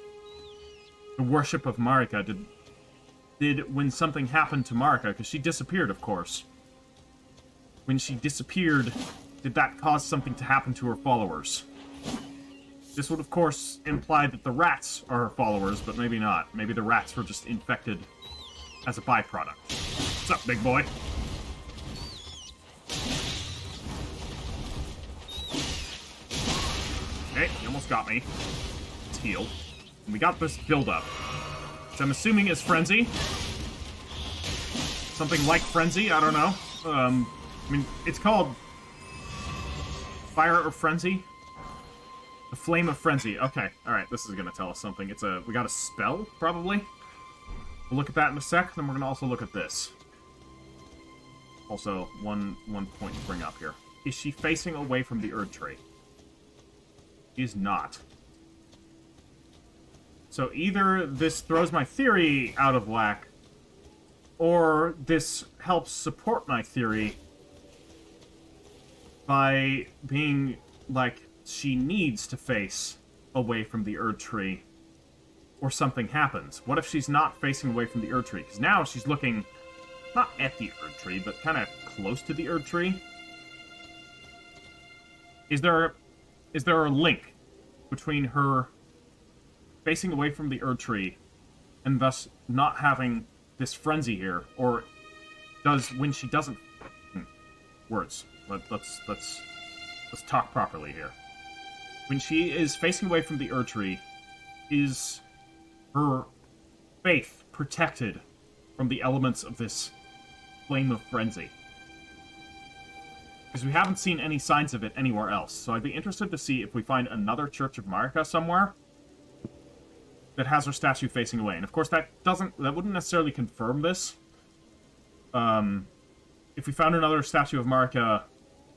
worship of Marika? When something happened to Marika, because she disappeared, of course. When she disappeared, did that cause something to happen to her followers? This would, of course, imply that the rats are her followers, but maybe not. Maybe the rats were just infected as a byproduct. What's up, big boy? Okay, he almost almost got me. Let's heal. And we got this build-up, which I'm assuming is Frenzy. Something like Frenzy, I don't know. I mean, it's called Fire or Frenzy? The Flame of Frenzy. Okay, alright, this is gonna tell us something. We got a spell, probably? We'll look at that in a sec, then we're gonna also look at this. Also, one point to bring up here. Is she facing away from the Erd Tree? She is not. So either this throws my theory out of whack, or this helps support my theory by being like she needs to face away from the Erd Tree, or something happens. What if she's not facing away from the Erd Tree? Because now she's looking not at the Erd Tree, but kind of close to the Erd Tree. Is there a link between her facing away from the Erd Tree and thus not having this frenzy here, or does when she doesn't words? Let's talk properly here. When she is facing away from the Erd Tree, is her faith protected from the elements of this flame of frenzy? Because we haven't seen any signs of it anywhere else, so I'd be interested to see if we find another Church of Marika somewhere that has her statue facing away. And of course, that wouldn't necessarily confirm this. If we found another statue of Marika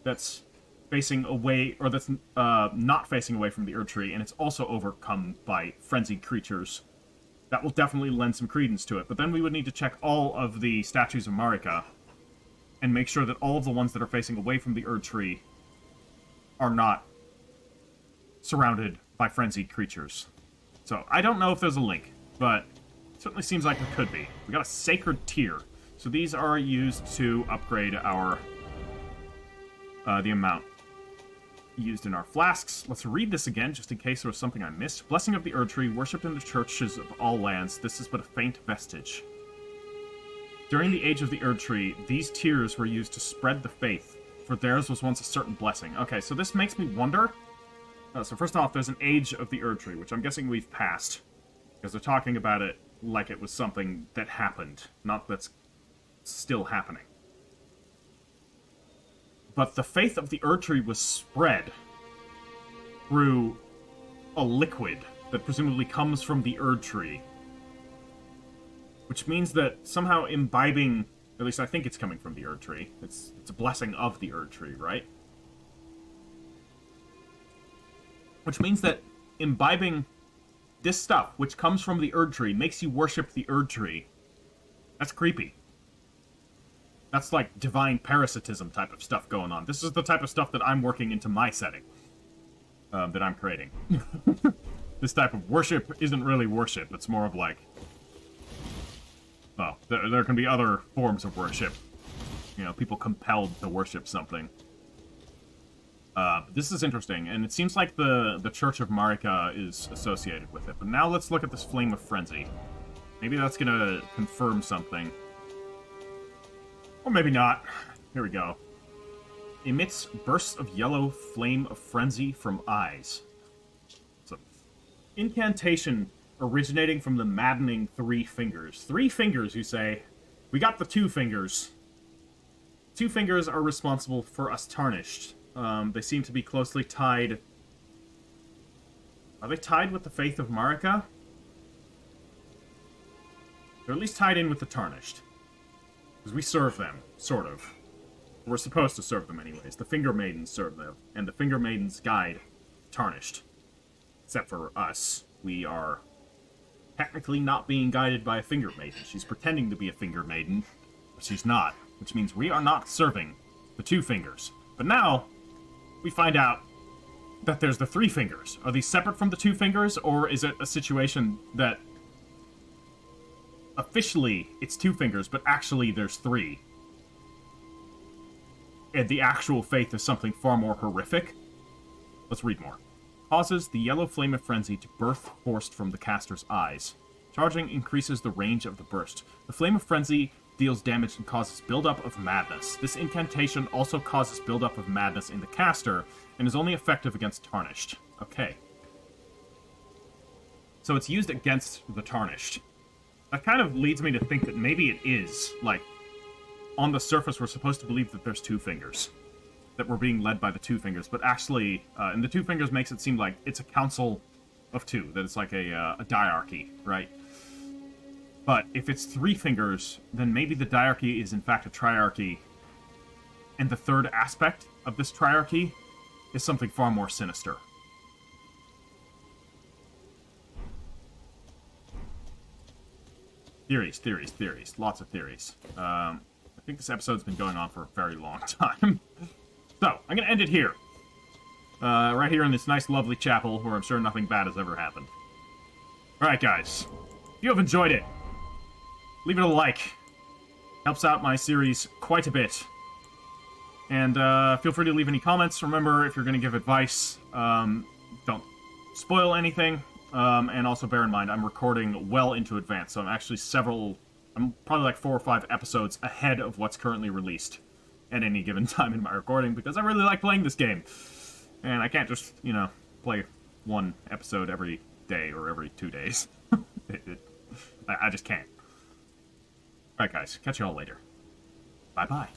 that's facing away, or that's not facing away from the Erd Tree, and it's also overcome by frenzied creatures, that will definitely lend some credence to it. But then we would need to check all of the statues of Marika and make sure that all of the ones that are facing away from the Erd Tree are not surrounded by frenzied creatures. So, I don't know if there's a link, but it certainly seems like there could be. We got a Sacred Tear. So these are used to upgrade our the amount used in our flasks. Let's read this again, just in case there was something I missed. Blessing of the Erd Tree, worshipped in the churches of all lands. This is but a faint vestige. During the age of the Erd Tree, these tears were used to spread the faith, for theirs was once a certain blessing. Okay, so this makes me wonder. So first off, there's an age of the Erd Tree, which I'm guessing we've passed, because they're talking about it like it was something that happened, not that's still happening. But the faith of the Erd Tree was spread through a liquid that presumably comes from the Erd Tree. Which means that somehow imbibing, at least I think it's coming from the Erd Tree. It's a blessing of the Erd Tree, right? Which means that imbibing this stuff, which comes from the Erd Tree, makes you worship the Erd Tree. That's creepy. That's like divine parasitism type of stuff going on. This is the type of stuff that I'm working into my setting. That I'm creating. This type of worship isn't really worship. It's more of like... Well, there can be other forms of worship. You know, people compelled to worship something. This is interesting, and it seems like the Church of Marika is associated with it. But now let's look at this Flame of Frenzy. Maybe that's gonna confirm something. Or maybe not. Here we go. Emits bursts of yellow flame of frenzy from eyes. So, incantation originating from the maddening 3 fingers. 3 fingers, you say? We got the 2 fingers. 2 fingers are responsible for us tarnished. They seem to be closely tied. Are they tied with the faith of Marika? They're at least tied in with the tarnished. Because we serve them, sort of. We're supposed to serve them anyways. The Finger Maidens serve them, and the Finger Maidens guide tarnished. Except for us. We are technically not being guided by a Finger Maiden. She's pretending to be a Finger Maiden, but she's not. Which means we are not serving the 2 fingers. But now, we find out that there's the 3 fingers. Are these separate from the 2 fingers, or is it a situation that officially it's 2 fingers, but actually there's 3? And the actual faith is something far more horrific? Let's read more. Causes the yellow flame of frenzy to burst forced from the caster's eyes. Charging increases the range of the burst. The flame of frenzy deals damage and causes buildup of madness. This incantation also causes buildup of madness in the caster, and is only effective against tarnished. Okay. So it's used against the Tarnished. That kind of leads me to think that maybe it is, like, on the surface we're supposed to believe that there's two fingers. That we're being led by the two fingers, but actually, and the two fingers makes it seem like it's a council of two, that it's like a diarchy, right? But if it's three fingers, then maybe the diarchy is in fact a triarchy, and the third aspect of this triarchy is something far more sinister. Theories, theories, theories. Lots of theories. I think this episode's been going on for a very long time. So, I'm going to end it here. Right here in this nice, lovely chapel, where I'm sure nothing bad has ever happened. Alright, guys. If you have enjoyed it, leave it a like. Helps out my series quite a bit. And feel free to leave any comments. Remember, if you're going to give advice, don't spoil anything. And also bear in mind, I'm recording well into advance, so I'm actually I'm probably like 4 or 5 episodes ahead of what's currently released at any given time in my recording, because I really like playing this game. And I can't just, you know, play one episode every day or every 2 days. I just can't. Alright guys, catch you all later. Bye-bye.